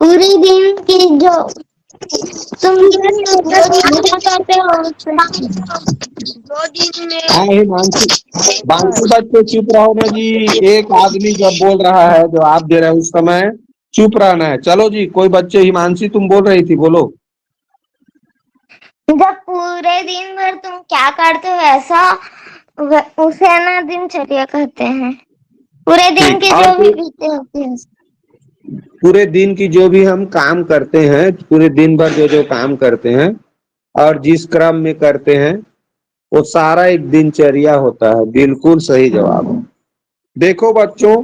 B: पूरे दिन की जो तुम करते हो दो दिन में।
A: हाँ हिमांशु, बाकी बच्चे चुप रहो ना जी, एक आदमी जब बोल रहा है जो आप दे रहे हैं उस समय चुप रहना है। चलो जी, कोई बच्चे, हिमांशी तुम बोल रही थी, बोलो।
B: जब पूरे दिन भर तुम क्या करते हो ऐसा, उसे ना दिनचर्या कहते हैं। पूरे दिन की जो भी बीते होती है,
A: पूरे दिन की जो भी हम काम करते हैं, पूरे दिन भर जो जो काम करते हैं और जिस क्रम में करते हैं वो सारा एक दिनचर्या होता है। बिल्कुल सही जवाब। देखो बच्चों,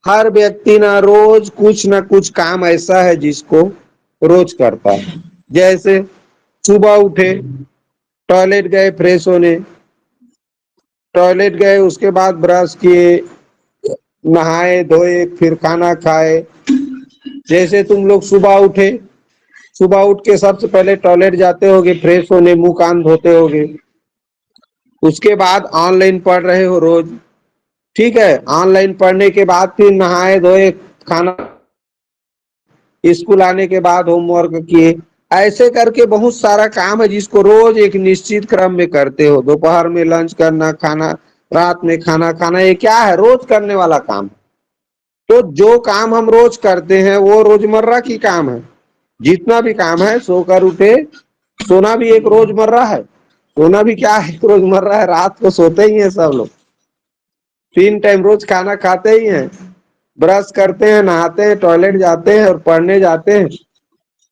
A: हर व्यक्ति ना कुछ काम ऐसा है जिसको रोज करता है। जैसे सुबह उठे, टॉयलेट गए फ्रेश होने, टॉयलेट गए उसके बाद ब्रश किए, नहाए धोए, फिर खाना खाए। जैसे तुम लोग सुबह उठे, सुबह उठ के सबसे पहले टॉयलेट जाते होगे फ्रेश होने, मुंह कान धोते होगे, उसके बाद ऑनलाइन पढ़ रहे हो रोज। ठीक है, ऑनलाइन पढ़ने के बाद फिर नहाए धोए, खाना, स्कूल आने के बाद होमवर्क किए। ऐसे करके बहुत सारा काम है जिसको रोज एक निश्चित क्रम में करते हो। दोपहर में लंच करना, खाना, रात में खाना खाना, ये क्या है? रोज करने वाला काम। तो जो काम हम रोज करते हैं वो रोजमर्रा की काम है। जितना भी काम है, सोकर उठे, सोना भी एक रोजमर्रा है। सोना भी क्या है? रोजमर्रा है। रात को सोते ही है सब लोग, 3 टाइम रोज खाना खाते ही हैं, ब्रश करते हैं, नहाते हैं, टॉयलेट जाते हैं और पढ़ने जाते हैं।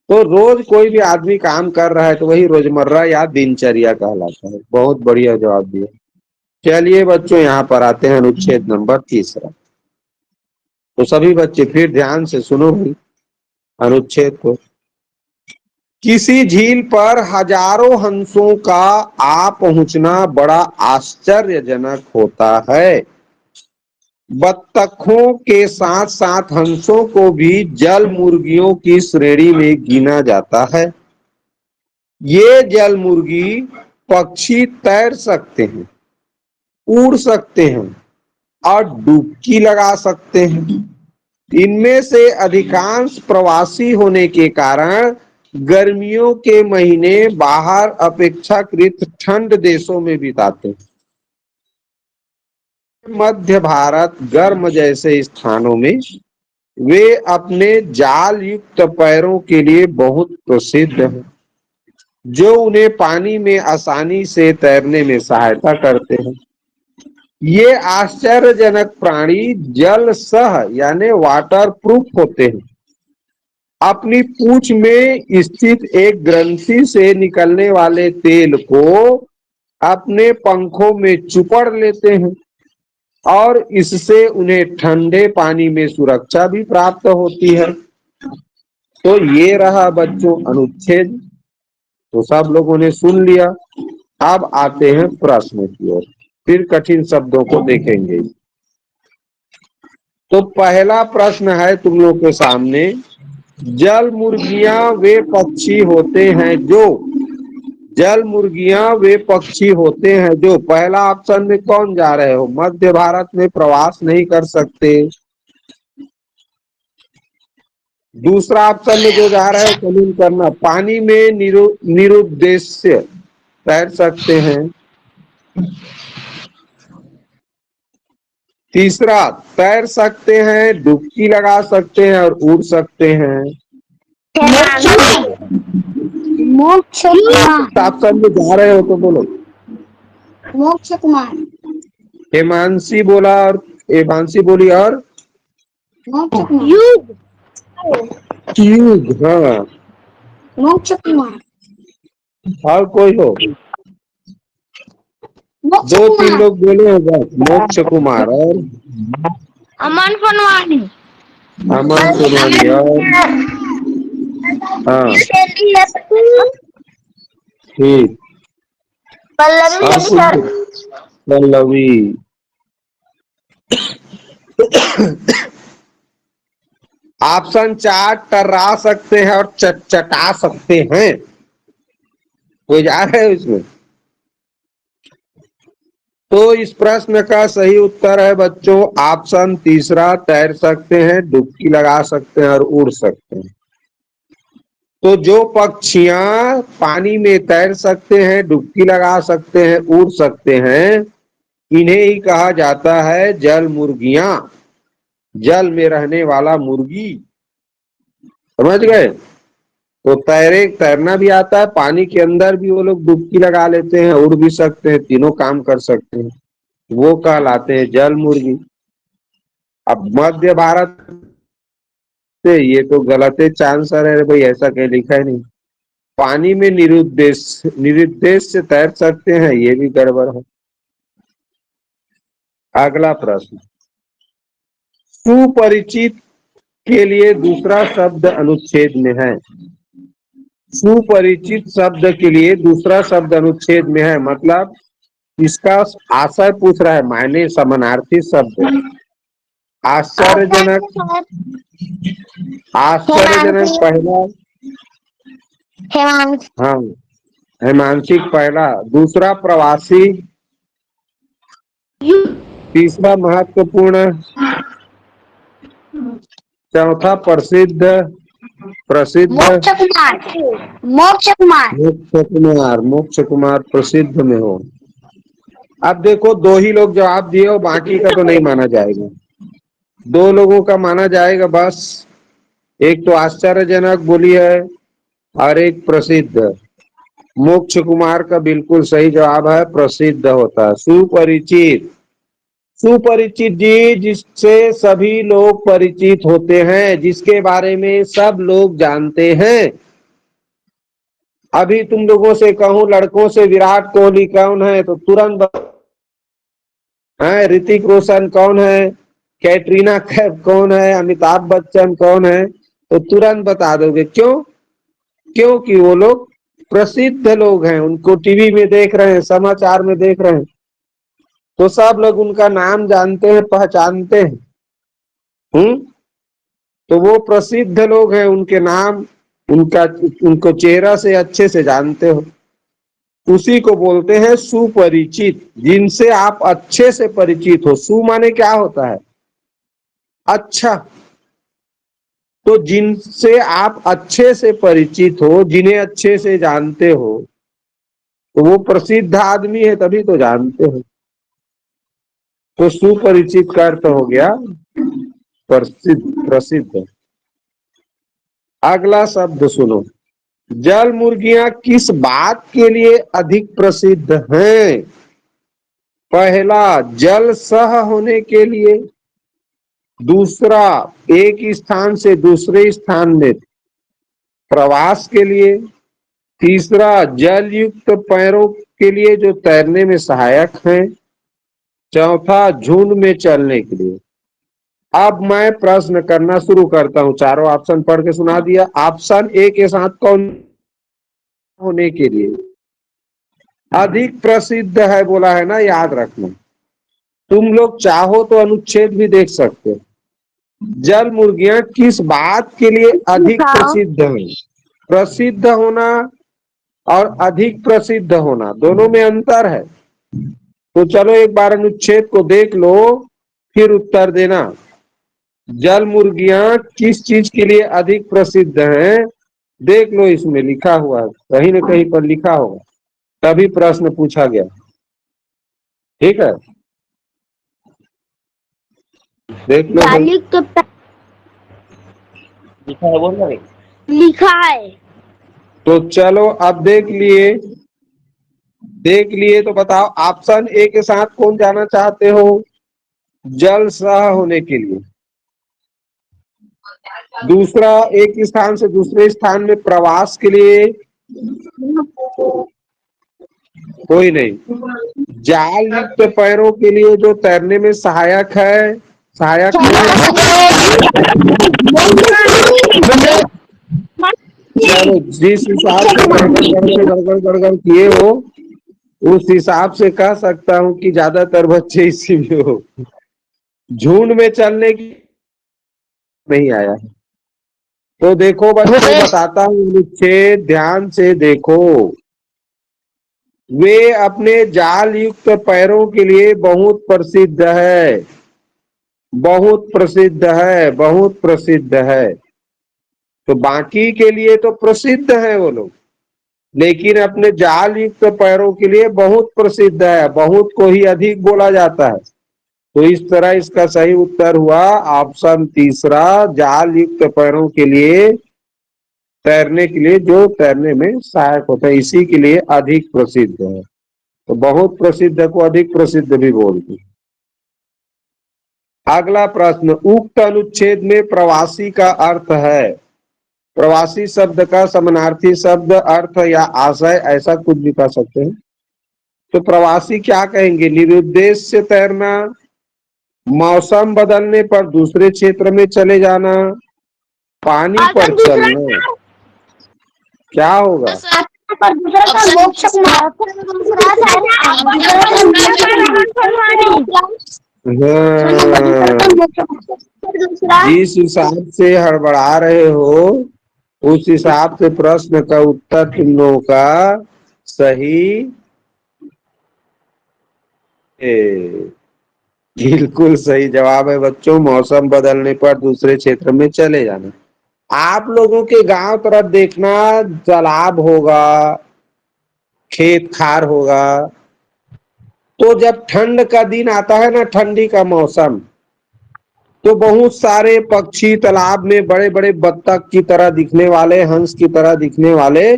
A: तो रोज कोई भी आदमी काम कर रहा है तो वही रोजमर्रा या दिनचर्या कहलाता है। बहुत बढ़िया जवाब दिया। चलिए बच्चों, यहाँ पर आते हैं अनुच्छेद नंबर 3। तो सभी बच्चे फिर ध्यान से सुनो भाई अनुच्छेद को। किसी झील पर हजारों हंसों का आ पहुंचना बड़ा आश्चर्यजनक होता है। बत्तखों के साथ साथ हंसों को भी जल मुर्गियों की श्रेणी में गिना जाता है। ये जल मुर्गी पक्षी तैर सकते हैं, उड़ सकते हैं और डुबकी लगा सकते हैं। इनमें से अधिकांश प्रवासी होने के कारण गर्मियों के महीने बाहर अपेक्षाकृत ठंड देशों में बिताते हैं। मध्य भारत गर्म जैसे स्थानों में वे अपने जाल युक्त पैरों के लिए बहुत प्रसिद्ध हैं, जो उन्हें पानी में आसानी से तैरने में सहायता करते हैं। ये आश्चर्यजनक प्राणी जल सह यानी वाटर प्रूफ होते हैं। अपनी पूंछ में स्थित एक ग्रंथि से निकलने वाले तेल को अपने पंखों में चुपड़ लेते हैं और इससे उन्हें ठंडे पानी में सुरक्षा भी प्राप्त होती है। तो ये रहा बच्चों अनुच्छेद। तो सब लोगों ने सुन लिया। अब आते हैं प्रश्न की ओर, फिर कठिन शब्दों को देखेंगे। तो पहला प्रश्न है तुम लोग के सामने, जल मुर्गियां वे पक्षी होते हैं जो, जल मुर्गियां वे पक्षी होते हैं जो, पहला ऑप्शन में कौन जा रहे हो? मध्य भारत में प्रवास नहीं कर सकते। दूसरा ऑप्शन में जो जा रहे हो कमेंट करना, पानी में निरुद्देश्य तैर सकते हैं। तीसरा, तैर सकते हैं, डुबकी लगा सकते हैं और उड़ सकते हैं।
B: मोक्ष कुमार।
A: ऑप्शन में जा रहे हो तो बोलो।
B: मोक्ष कुमार।
A: हेमांशी बोला और हेमांशी बोली और
B: युग।
A: युग, हाँ।
B: मोक्ष कुमार।
A: और कोई हो? दो तीन लोग बोले हो बस। मोक्ष कुमार और
B: अमन फनवानी।
A: अमन सोनवानी और हाँ ठीक। पल्लवी। ऑप्शन 4, टर्रा सकते हैं और चटा सकते हैं। कोई जा रहे हो इसमें? तो इस प्रश्न का सही उत्तर है बच्चों ऑप्शन तीसरा, तैर सकते हैं, डुबकी लगा सकते हैं और उड़ सकते हैं। तो जो पक्षियां पानी में तैर सकते हैं, डुबकी लगा सकते हैं, उड़ सकते हैं, इन्हें ही कहा जाता है जल मुर्गियां, जल में रहने वाला मुर्गी। समझ गए? तो तैरना भी आता है, पानी के अंदर भी वो लोग डुबकी लगा लेते हैं, उड़ भी सकते हैं, तीनों काम कर सकते हैं, वो कहलाते हैं जल मुर्गी। अब मध्य भारत से ये तो गलत है, आंसर है भाई, ऐसा कहीं लिखा ही नहीं। पानी में निरुद्देश्य से तैर सकते हैं, ये भी गड़बड़ है। अगला प्रश्न, सुपरिचित के लिए दूसरा शब्द अनुच्छेद में है। सुपरिचित शब्द के लिए दूसरा शब्द अनुच्छेद में है, मतलब इसका आशय पूछ रहा है, मायने समानार्थी शब्द। आश्चर्यजनक, आश्चर्यजनक पहला, हाँ हेमांशिक पहला, दूसरा प्रवासी, तीसरा महत्वपूर्ण, चौथा प्रसिद्ध, प्रसिद्ध।
B: मोक्ष कुमार। मोक्ष कुमार।
A: मोक्ष कुमार, मोक्ष कुमार प्रसिद्ध में हो। अब देखो दो ही लोग जवाब दिए हो, बाकी का तो नहीं माना जाएगा। दो लोगों का माना जाएगा बस, एक तो आश्चर्यजनक बोली है और एक प्रसिद्ध। मोक्ष कुमार का बिल्कुल सही जवाब है, प्रसिद्ध होता है। सुपरिचित, सुपरिचित जी जिससे सभी लोग परिचित होते हैं, जिसके बारे में सब लोग जानते हैं। अभी तुम लोगों से कहूं लड़कों से विराट कोहली कौन है तो तुरंत है, ऋतिक रोशन कौन है, कैटरीना कैफ कौन है, अमिताभ बच्चन कौन है, तो तुरंत बता दोगे। क्यों? क्योंकि वो लोग प्रसिद्ध लोग हैं, उनको टीवी में देख रहे हैं, समाचार में देख रहे हैं, तो सब लोग उनका नाम जानते हैं, पहचानते हैं। तो वो प्रसिद्ध लोग हैं, उनके नाम, उनको चेहरा से अच्छे से जानते हो, उसी को बोलते हैं सुपरिचित, जिनसे आप अच्छे से परिचित हो। सु माने क्या होता है? अच्छा। तो जिनसे आप अच्छे से परिचित हो, जिन्हें अच्छे से जानते हो, तो वो प्रसिद्ध आदमी है, तभी तो जानते हो। तो सुपरिचित का अर्थ हो गया प्रसिद्ध, प्रसिद्ध। अगला शब्द सुनो, जल मुर्गियां किस बात के लिए अधिक प्रसिद्ध हैं? पहला, जल सह होने के लिए। दूसरा, एक स्थान से दूसरे स्थान में प्रवास के लिए। तीसरा, जल युक्त पैरों के लिए जो तैरने में सहायक हैं। चौथा, झुंड में चलने के लिए। अब मैं प्रश्न करना शुरू करता हूं, चारों ऑप्शन पढ़ के सुना दिया। ऑप्शन ए के साथ कौन होने के लिए अधिक प्रसिद्ध है बोला है ना, याद रखना। तुम लोग चाहो तो अनुच्छेद भी देख सकते हो। जल मुर्गियां किस बात के लिए अधिक
B: दिखाओ।
A: प्रसिद्ध है? प्रसिद्ध होना और अधिक प्रसिद्ध होना दोनों में अंतर है। तो चलो एक बार अनुच्छेद को देख लो, फिर उत्तर देना। जल मुर्गियां किस चीज के लिए अधिक प्रसिद्ध हैं? देख लो, इसमें लिखा हुआ है, कहीं न कहीं पर लिखा होगा, तभी प्रश्न पूछा गया। ठीक है, देख लो भाई।
C: लिखा है बोल रहे।
B: लिखा है।
A: तो चलो अब देख लिए तो बताओ, ऑप्शन ए के साथ कौन जाना चाहते हो? जल सह होने के लिए। दूसरा, एक स्थान से दूसरे स्थान में प्रवास के लिए। कोई नहीं। जाल युक्त पैरों के लिए जो तैरने में सहायक है, सहायक चलो जिस हिसाब से गड़गड़ किए हो, उस हिसाब से कह सकता हूँ कि ज्यादातर बच्चे इसी में हो। झुंड में चलने की नहीं आया है। तो देखो बच्चों, बताता हूँ अनुच्छेद, ध्यान से देखो। वे अपने जाल युक्त पैरों के लिए बहुत प्रसिद्ध है, बहुत प्रसिद्ध है, बहुत प्रसिद्ध है। तो बाकी के लिए तो प्रसिद्ध है वो लोग, लेकिन अपने जाल युक्त पैरों के लिए बहुत प्रसिद्ध है। बहुत को ही अधिक बोला जाता है। तो इस तरह इसका सही उत्तर हुआ ऑप्शन तीसरा, जाल युक्त पैरों के लिए, तैरने के लिए, जो तैरने में सहायक होता है, इसी के लिए अधिक प्रसिद्ध है। तो बहुत प्रसिद्ध को अधिक प्रसिद्ध भी बोलते हैं। अगला प्रश्न, उक्त अनुच्छेद में प्रवासी का अर्थ है। प्रवासी शब्द का समानार्थी शब्द, अर्थ या आशय, ऐसा कुछ भी कह सकते हैं। तो प्रवासी क्या कहेंगे? निरुद्देश्य तैरना, मौसम बदलने पर दूसरे क्षेत्र में चले जाना, पानी पर चलना। क्या होगा? जिस हिसाब से हड़बड़ा रहे हो, उस हिसाब से प्रश्न का उत्तर तुम लोगों का सही बिल्कुल सही जवाब है बच्चों। मौसम बदलने पर दूसरे क्षेत्र में चले जाना। आप लोगों के गांव तरफ देखना, तालाब होगा, खेत खार होगा, तो जब ठंड का दिन आता है ना, ठंडी का मौसम, तो बहुत सारे पक्षी तालाब में, बड़े बड़े बत्तख की तरह दिखने वाले, हंस की तरह दिखने वाले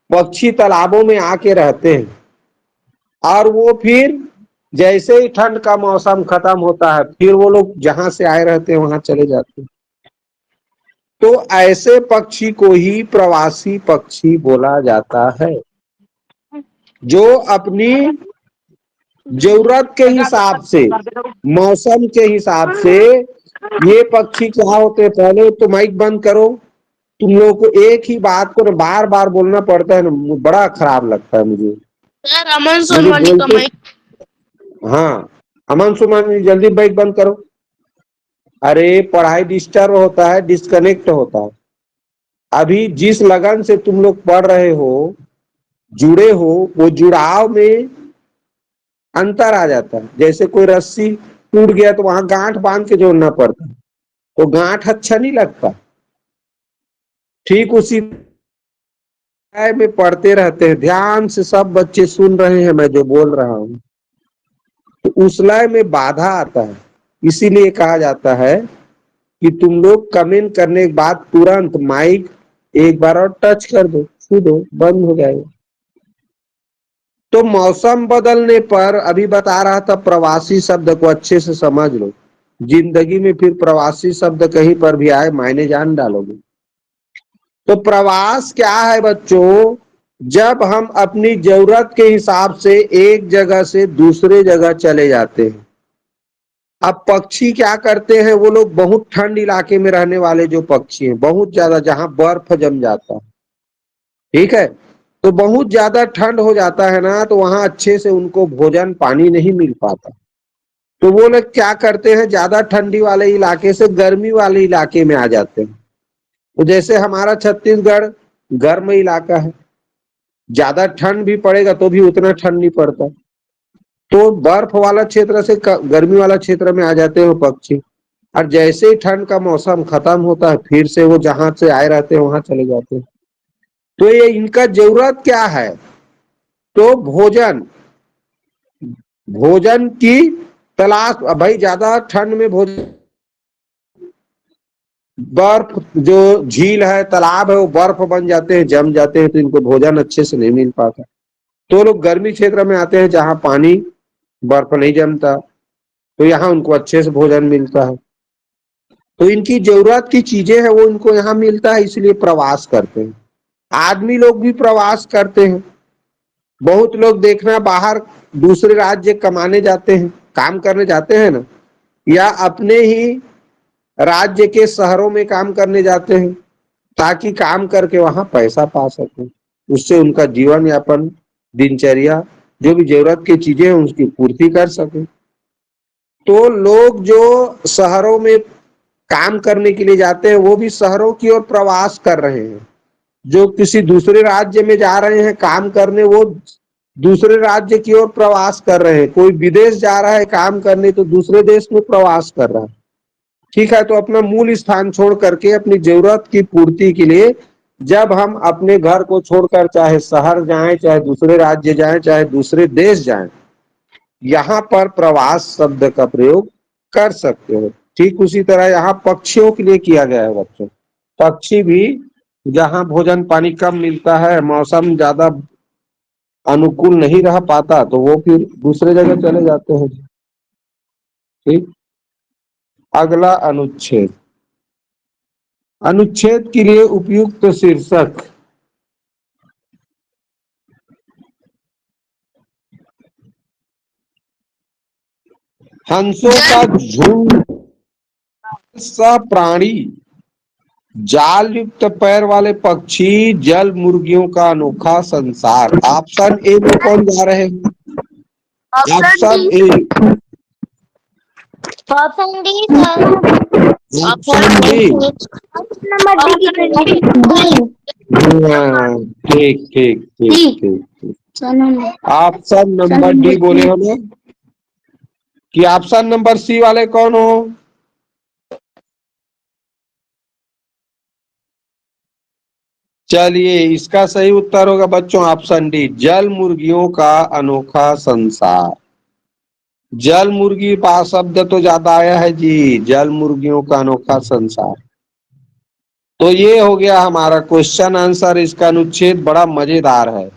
A: पक्षी तालाबों में आके रहते हैं। और वो फिर जैसे ही ठंड का मौसम खत्म होता है, फिर वो लोग जहां से आए रहते हैं वहां चले जाते हैं। तो ऐसे पक्षी को ही प्रवासी पक्षी बोला जाता है, जो अपनी जरूरत के हिसाब से, मौसम के हिसाब से, ये पक्षी क्या होते हैं। पहले तो माइक बंद करो। तुम लोग को एक ही बात को ना बार बार बोलना पड़ता है ना, बड़ा खराब लगता है मुझे।
C: सर अमन सोनवानी का माइक।
A: हाँ, अमन सोनवानी, जल्दी माइक बंद करो। अरे पढ़ाई डिस्टर्ब होता है, डिस्कनेक्ट होता है। अभी जिस लगन से तुम लोग पढ़ रहे हो, जुड़े हो, वो जुड़ाव में अंतर आ जाता है। जैसे कोई रस्सी टूट गया तो वहां गांठ बांध के जोड़ना पड़ता है, तो गांठ अच्छा नहीं लगता। ठीक उसी में पढ़ते रहते हैं। ध्यान से सब बच्चे सुन रहे हैं मैं जो बोल रहा हूं। तो उस लय में बाधा आता है, इसीलिए कहा जाता है कि तुम लोग कमेंट करने के बाद तुरंत माइक एक बार और टच कर दो, छू दो, बंद हो जाएगा। तो मौसम बदलने पर, अभी बता रहा था, प्रवासी शब्द को अच्छे से समझ लो। जिंदगी में फिर प्रवासी शब्द कहीं पर भी आए, मायने जान डालोगे। तो प्रवास क्या है बच्चों? जब हम अपनी जरूरत के हिसाब से एक जगह से दूसरे जगह चले जाते हैं। अब पक्षी क्या करते हैं, वो लोग बहुत ठंड इलाके में रहने वाले जो पक्षी हैं, बहुत ज्यादा, जहां बर्फ जम जाता है, ठीक है, तो बहुत ज्यादा ठंड हो जाता है ना, तो वहां अच्छे से उनको भोजन पानी नहीं मिल पाता। तो वो लोग क्या करते हैं, ज्यादा ठंडी वाले इलाके से गर्मी वाले इलाके में आ जाते हैं। तो जैसे हमारा छत्तीसगढ़ गर्म इलाका है, ज्यादा ठंड भी पड़ेगा तो भी उतना ठंड नहीं पड़ता, तो बर्फ वाला क्षेत्र से गर्मी वाला क्षेत्र में आ जाते हैं वो पक्षी। और जैसे ही ठंड का मौसम खत्म होता है, फिर से वो जहां से आए रहते हैं वहां चले जाते हैं। तो ये इनका जरूरत क्या है, तो भोजन, भोजन की तलाश। भाई ज्यादा ठंड में भोजन, बर्फ जो झील है, तालाब है, वो बर्फ बन जाते हैं, जम जाते हैं, तो इनको भोजन अच्छे से नहीं मिल पाता। तो लोग गर्मी क्षेत्र में आते हैं जहां पानी, बर्फ नहीं जमता, तो यहाँ उनको अच्छे से भोजन मिलता है। तो इनकी जरूरत की चीजें हैं वो इनको यहाँ मिलता है, इसलिए प्रवास करते हैं। आदमी लोग भी प्रवास करते हैं। बहुत लोग देखना बाहर दूसरे राज्य कमाने जाते हैं, काम करने जाते हैं ना, या अपने ही राज्य के शहरों में काम करने जाते हैं, ताकि काम करके वहां पैसा पा सकें, उससे उनका जीवन यापन, दिनचर्या, जो भी जरूरत की चीजें हैं उसकी पूर्ति कर सके। तो लोग जो शहरों में काम करने के लिए जाते हैं वो भी शहरों की ओर प्रवास कर रहे हैं। जो किसी दूसरे राज्य में जा रहे हैं काम करने, वो दूसरे राज्य की ओर प्रवास कर रहे हैं। कोई विदेश जा रहा है काम करने, तो दूसरे देश में प्रवास कर रहा है। ठीक है, तो अपना मूल स्थान छोड़ करके अपनी जरूरत की पूर्ति के लिए जब हम अपने घर को छोड़कर चाहे शहर जाएं, चाहे दूसरे राज्य जाएं, चाहे दूसरे देश जाएं, यहाँ पर प्रवास शब्द का प्रयोग कर सकते हो। ठीक उसी तरह यहाँ पक्षियों के लिए किया गया है बच्चों। पक्षी भी जहाँ भोजन पानी कम मिलता है, मौसम ज्यादा अनुकूल नहीं रह पाता, तो वो फिर दूसरे जगह चले जाते हैं। ठीक, अगला अनुच्छेद, अनुच्छेद के लिए उपयुक्त शीर्षक। हंसों का झुंड, सह प्राणी, जाल युक्त पैर वाले पक्षी, जल मुर्गियों का अनोखा संसार। ऑप्शन ए में कौन जा रहे हैं? Option A,
B: option D sir.
A: Option D.
B: Number D.
A: हाँ, ठीक ठीक ठीक ठीक ठीक। ऑप्शन नंबर डी बोले हो ना, कि ऑप्शन नंबर सी वाले कौन हो? चलिए, इसका सही उत्तर होगा बच्चों ऑप्शन डी, जल मुर्गियों का अनोखा संसार। जल मुर्गी पा शब्द तो ज्यादा आया है जी, जल मुर्गियों का अनोखा संसार। तो ये हो गया हमारा क्वेश्चन आंसर। इसका अनुच्छेद बड़ा मजेदार है,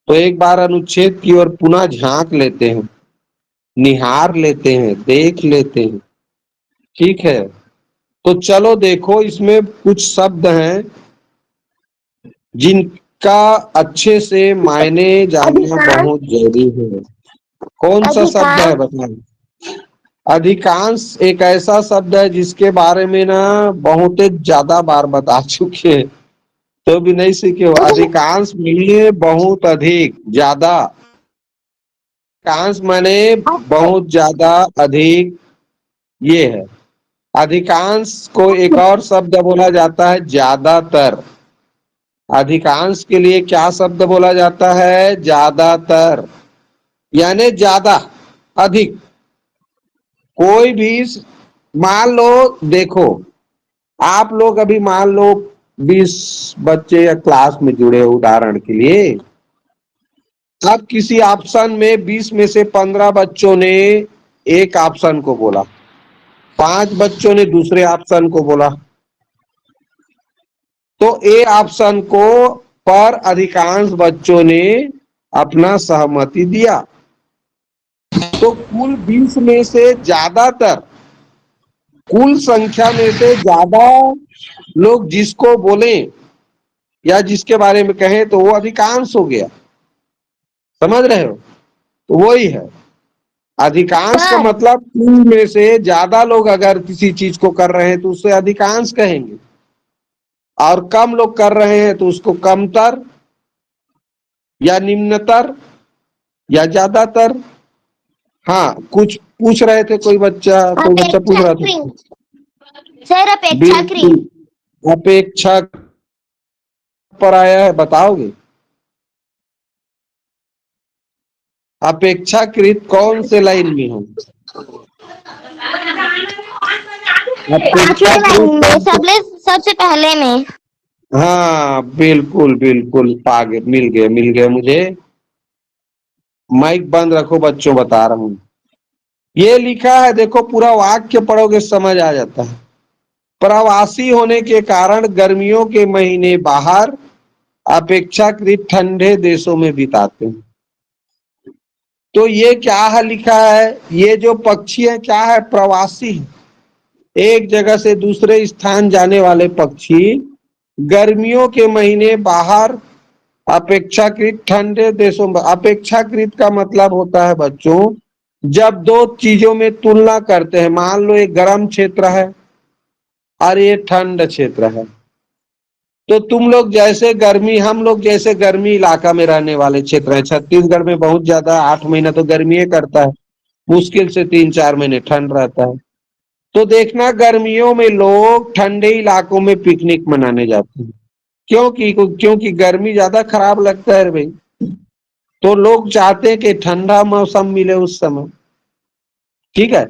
A: तो एक बार अनुच्छेद की ओर पुनः झांक लेते हैं, निहार लेते हैं, देख लेते हैं। ठीक है, तो चलो देखो, इसमें कुछ शब्द हैं जिनका अच्छे से मायने जानना बहुत जरूरी है। कौन सा शब्द है बताएं? अधिकांश एक ऐसा शब्द है जिसके बारे में ना बहुत ज्यादा बार बता चुके हैं, तो भी नहीं सीखे हो। अधिकांश माने बहुत अधिक, ज्यादा। अधिकांश माने बहुत ज्यादा, अधिक, ये है। अधिकांश को एक और शब्द बोला जाता है ज्यादातर। अधिकांश के लिए क्या शब्द बोला जाता है? ज्यादातर, यानी ज्यादा, अधिक। कोई भी, मान लो, देखो आप लोग अभी मान लो 20 बच्चे या क्लास में जुड़े हो उदाहरण के लिए। अब किसी ऑप्शन में 20 में से 15 बच्चों ने एक ऑप्शन को बोला, 5 बच्चों ने दूसरे ऑप्शन को बोला, तो ए ऑप्शन को पर अधिकांश बच्चों ने अपना सहमति दिया। तो कुल 20 में से ज्यादातर, कुल संख्या में से ज्यादा लोग जिसको बोले या जिसके बारे में कहें तो वो अधिकांश हो गया। समझ रहे हो? तो वही है अधिकांश का मतलब, कुल में से ज्यादा लोग अगर किसी चीज को कर रहे हैं तो उसे अधिकांश कहेंगे, और कम लोग कर रहे हैं तो उसको कमतर, या निम्नतर या ज्यादातर? हाँ, कुछ पूछ रहे थे, कोई बच्चा पूछ रहा था।
B: सर अपेक्षाकृत।
A: बिल्कुल, अपेक्षा पर आया है, बताओगे? अपेक्षाकृत कौन से लाइन में हो?
B: सबसे पहले में।
A: हाँ बिल्कुल बिल्कुल, आगे मिल गया मुझे। माइक बंद रखो बच्चों, बता रहा हूं। ये लिखा है, देखो पूरा वाक्य पढ़ोगे समझ आ जाता है। प्रवासी होने के कारण गर्मियों के महीने बाहर अपेक्षाकृत ठंडे देशों में बिताते हैं। तो ये क्या है लिखा है? ये जो पक्षी है क्या है? प्रवासी, एक जगह से दूसरे स्थान जाने वाले पक्षी गर्मियों के महीने बाहर अपेक्षाकृत ठंडे देशों में। अपेक्षाकृत का मतलब होता है बच्चों, जब दो चीजों में तुलना करते हैं। मान लो एक गर्म क्षेत्र है और ये ठंड क्षेत्र है, तो तुम लोग जैसे गर्मी, हम लोग जैसे गर्मी इलाका में रहने वाले क्षेत्र है। छत्तीसगढ़ में बहुत ज्यादा 8 महीना तो गर्मी करता है, मुश्किल से 3-4 महीने ठंड रहता है। तो देखना गर्मियों में लोग ठंडे इलाकों में पिकनिक मनाने जाते हैं। क्योंकि गर्मी ज्यादा खराब लगता है भाई, तो लोग चाहते हैं कि ठंडा मौसम मिले उस समय। ठीक है,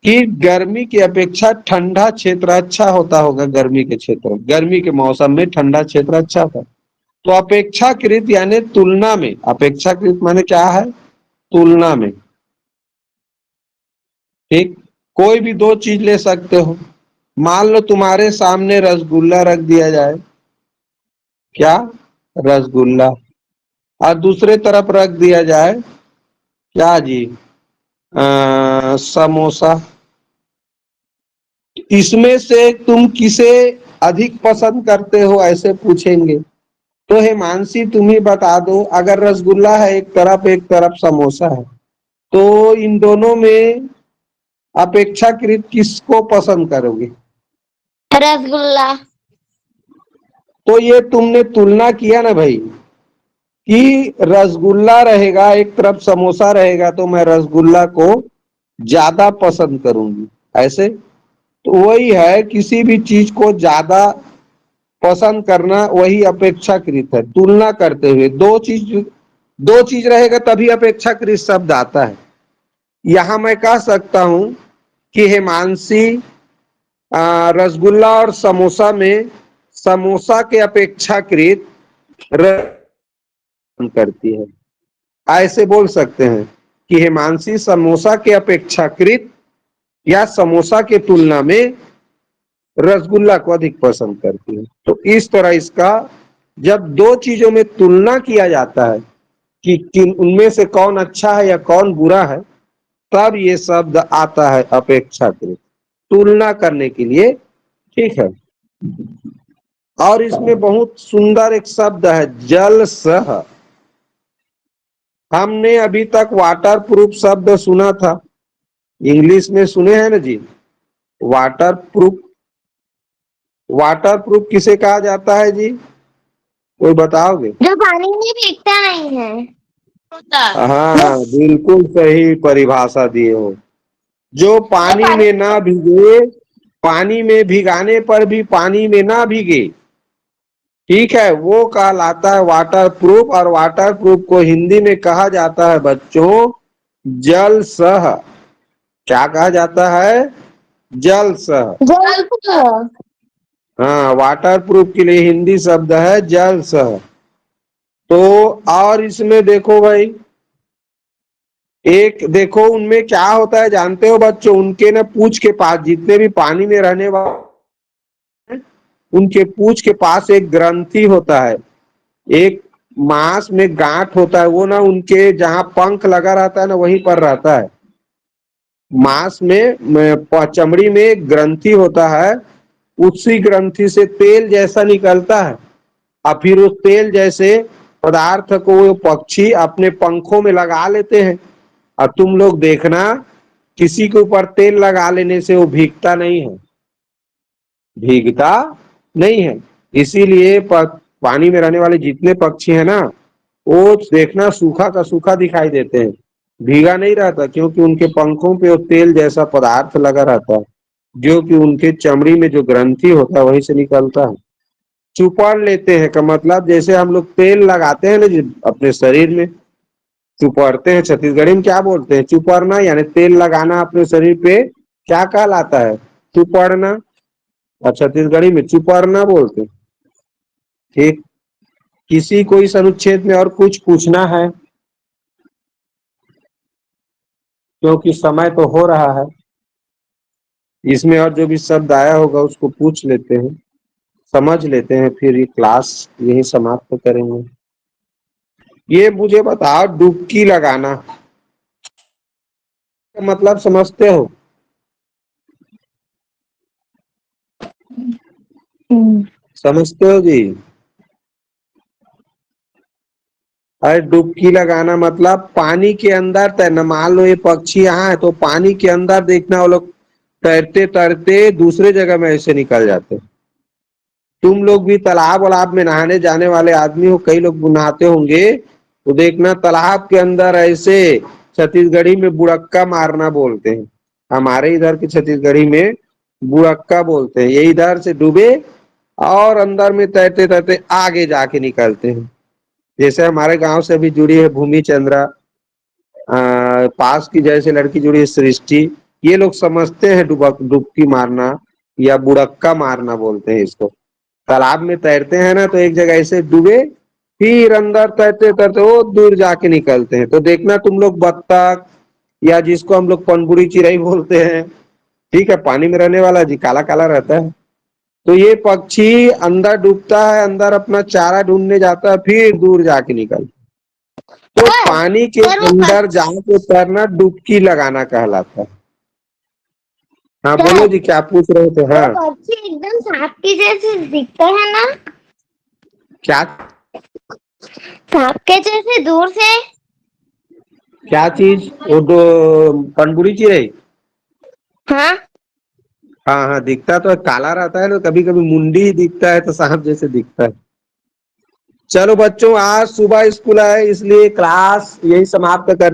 A: कि गर्मी की अपेक्षा ठंडा क्षेत्र अच्छा होता होगा। गर्मी के क्षेत्र, गर्मी के मौसम में ठंडा क्षेत्र अच्छा था। तो अपेक्षाकृत यानी तुलना में। अपेक्षाकृत माने क्या है? तुलना में। ठीक, कोई भी दो चीज ले सकते हो। मान लो तुम्हारे सामने रसगुल्ला रख दिया जाए, क्या? रसगुल्ला। और दूसरे तरफ रख दिया जाए क्या जी? समोसा। इसमें से तुम किसे अधिक पसंद करते हो, ऐसे पूछेंगे। तो हिमांशी तुम ही बता दो, अगर रसगुल्ला है एक तरफ समोसा है, तो इन दोनों में अपेक्षाकृत किसको पसंद करोगे?
B: रसगुल्ला।
A: तो ये तुमने तुलना किया ना भाई, कि रसगुल्ला रहेगा एक तरफ समोसा रहेगा, तो मैं रसगुल्ला को ज्यादा पसंद करूंगी, ऐसे। तो वही है, किसी भी चीज को ज्यादा पसंद करना वही अपेक्षाकृत है। तुलना करते हुए दो चीज रहेगा तभी अपेक्षाकृत शब्द आता है। यहां मैं कह सकता हूं कि हिमांशी रसगुल्ला और समोसा में समोसा के अपेक्षाकृत करती है, ऐसे बोल सकते हैं कि हिमांशी समोसा के अपेक्षाकृत या समोसा के तुलना में रसगुल्ला को अधिक पसंद करती है। तो इस तरह इसका, जब दो चीजों में तुलना किया जाता है कि उनमें से कौन अच्छा है या कौन बुरा है, तब ये शब्द आता है अपेक्षाकृत, तुलना करने के लिए। ठीक है, और इसमें बहुत सुंदर एक शब्द है, जल सह। हमने अभी तक वाटर प्रूफ शब्द सुना था, इंग्लिश में सुने हैं ना जी। वाटर प्रूफ, वाटर प्रूफ किसे कहा जाता है जी, कोई बताओगे?
B: जो पानी में भीगता नहीं है।
A: हाँ बिल्कुल सही परिभाषा दिए हो। जो पानी में ना भीगे, पानी में भिगाने पर भी पानी में ना भीगे, ठीक है, वो कहलाता है वाटर प्रूफ। और वाटर प्रूफ को हिंदी में कहा जाता है बच्चों जल सह। क्या कहा जाता है? जल सह। हाँ, वाटर प्रूफ के लिए हिंदी शब्द है जल सह। तो और इसमें देखो भाई, एक देखो उनमें क्या होता है जानते हो बच्चों? उनके ना पूंछ के पास, जितने भी पानी में रहने वाले, उनके पूंछ के पास एक ग्रंथि होता है, एक मांस में गांठ होता है। वो ना उनके जहां पंख लगा रहता है ना, वहीं पर रहता है। मांस में चमड़ी में एक ग्रंथि होता है, उसी ग्रंथि से तेल जैसा निकलता है। और फिर उस तेल जैसे पदार्थ को वो पक्षी अपने पंखों में लगा लेते हैं। और तुम लोग देखना, किसी के ऊपर तेल लगा लेने से वो भीगता नहीं है, भीगता नहीं है। इसीलिए पानी में रहने वाले जितने पक्षी है ना, वो देखना सूखा का सूखा दिखाई देते हैं, भीगा नहीं रहता, क्योंकि उनके पंखों पे वो तेल जैसा पदार्थ लगा रहता है, जो कि उनके चमड़ी में जो ग्रंथि होता है वहीं से निकलता है। चुपड़ लेते हैं का मतलब जैसे हम लोग तेल लगाते हैं ना अपने शरीर में, चुपड़ते हैं, छत्तीसगढ़ी में क्या बोलते हैं? चुपड़ना, यानी तेल लगाना अपने शरीर पे क्या कहलाता है? चुपड़ना। और छत्तीसगढ़ी में चुपड़ना बोलते हैं। ठीक। किसी को इस अनुच्छेद में और कुछ पूछना है? क्योंकि समय तो हो रहा है, इसमें और जो भी शब्द आया होगा उसको पूछ लेते हैं, समझ लेते हैं, फिर ये क्लास यही समाप्त करेंगे। ये मुझे बताओ, डुबकी लगाना का मतलब समझते हो? समझते हो जी? अरे डुबकी लगाना मतलब पानी के अंदर तैरना। मान लो ये पक्षी यहाँ है तो पानी के अंदर देखना, वो लोग तैरते तैरते दूसरे जगह में ऐसे निकल जाते। तुम लोग भी तालाब वालाब में नहाने जाने वाले आदमी हो, कई लोग नहाते होंगे, तो देखना तालाब के अंदर ऐसे, छत्तीसगढ़ी में बुड़क्का मारना बोलते हैं, हमारे इधर की छत्तीसगढ़ी में बुड़क्का बोलते हैं। ये इधर से डूबे और अंदर में तैरते तैरते आगे जाके निकलते हैं। जैसे हमारे गांव से भी जुड़ी है भूमि चंद्रा, पास की जैसे लड़की जुड़ी है सृष्टि, ये लोग समझते हैं डुबकी मारना या बुड़क्का मारना बोलते हैं इसको। तालाब में तैरते हैं ना, तो एक जगह ऐसे डूबे, फिर अंदर तैरते तैरते वो दूर जाके निकलते हैं। तो देखना तुम लोग बत्तख, या जिसको हम लोग पनबुड़ी चिड़ई बोलते हैं, ठीक है, पानी में रहने वाला जी, काला काला रहता है, तो ये पक्षी अंदर डूबता है, अंदर अपना चारा ढूंढने जाता है, फिर दूर जाके निकलता है। तो पानी के
B: सर वो
A: अंदर जाके तैरना डुबकी लगाना कहलाता है। हाँ बोलो जी, क्या पूछ रहे थे? हाँ,
B: पक्षी एकदम सांप के जैसे दिखते हैं ना?
A: क्या
B: सांप के जैसे दूर से।
A: क्या चीज? वो दो पनबुड़ी चिड़ई?
B: हाँ।
A: हाँ हाँ, दिखता तो है, काला रहता है ना, कभी कभी मुंडी ही दिखता है तो सांप जैसे दिखता है। चलो बच्चों, आज सुबह स्कूल है इसलिए क्लास यही समाप्त करते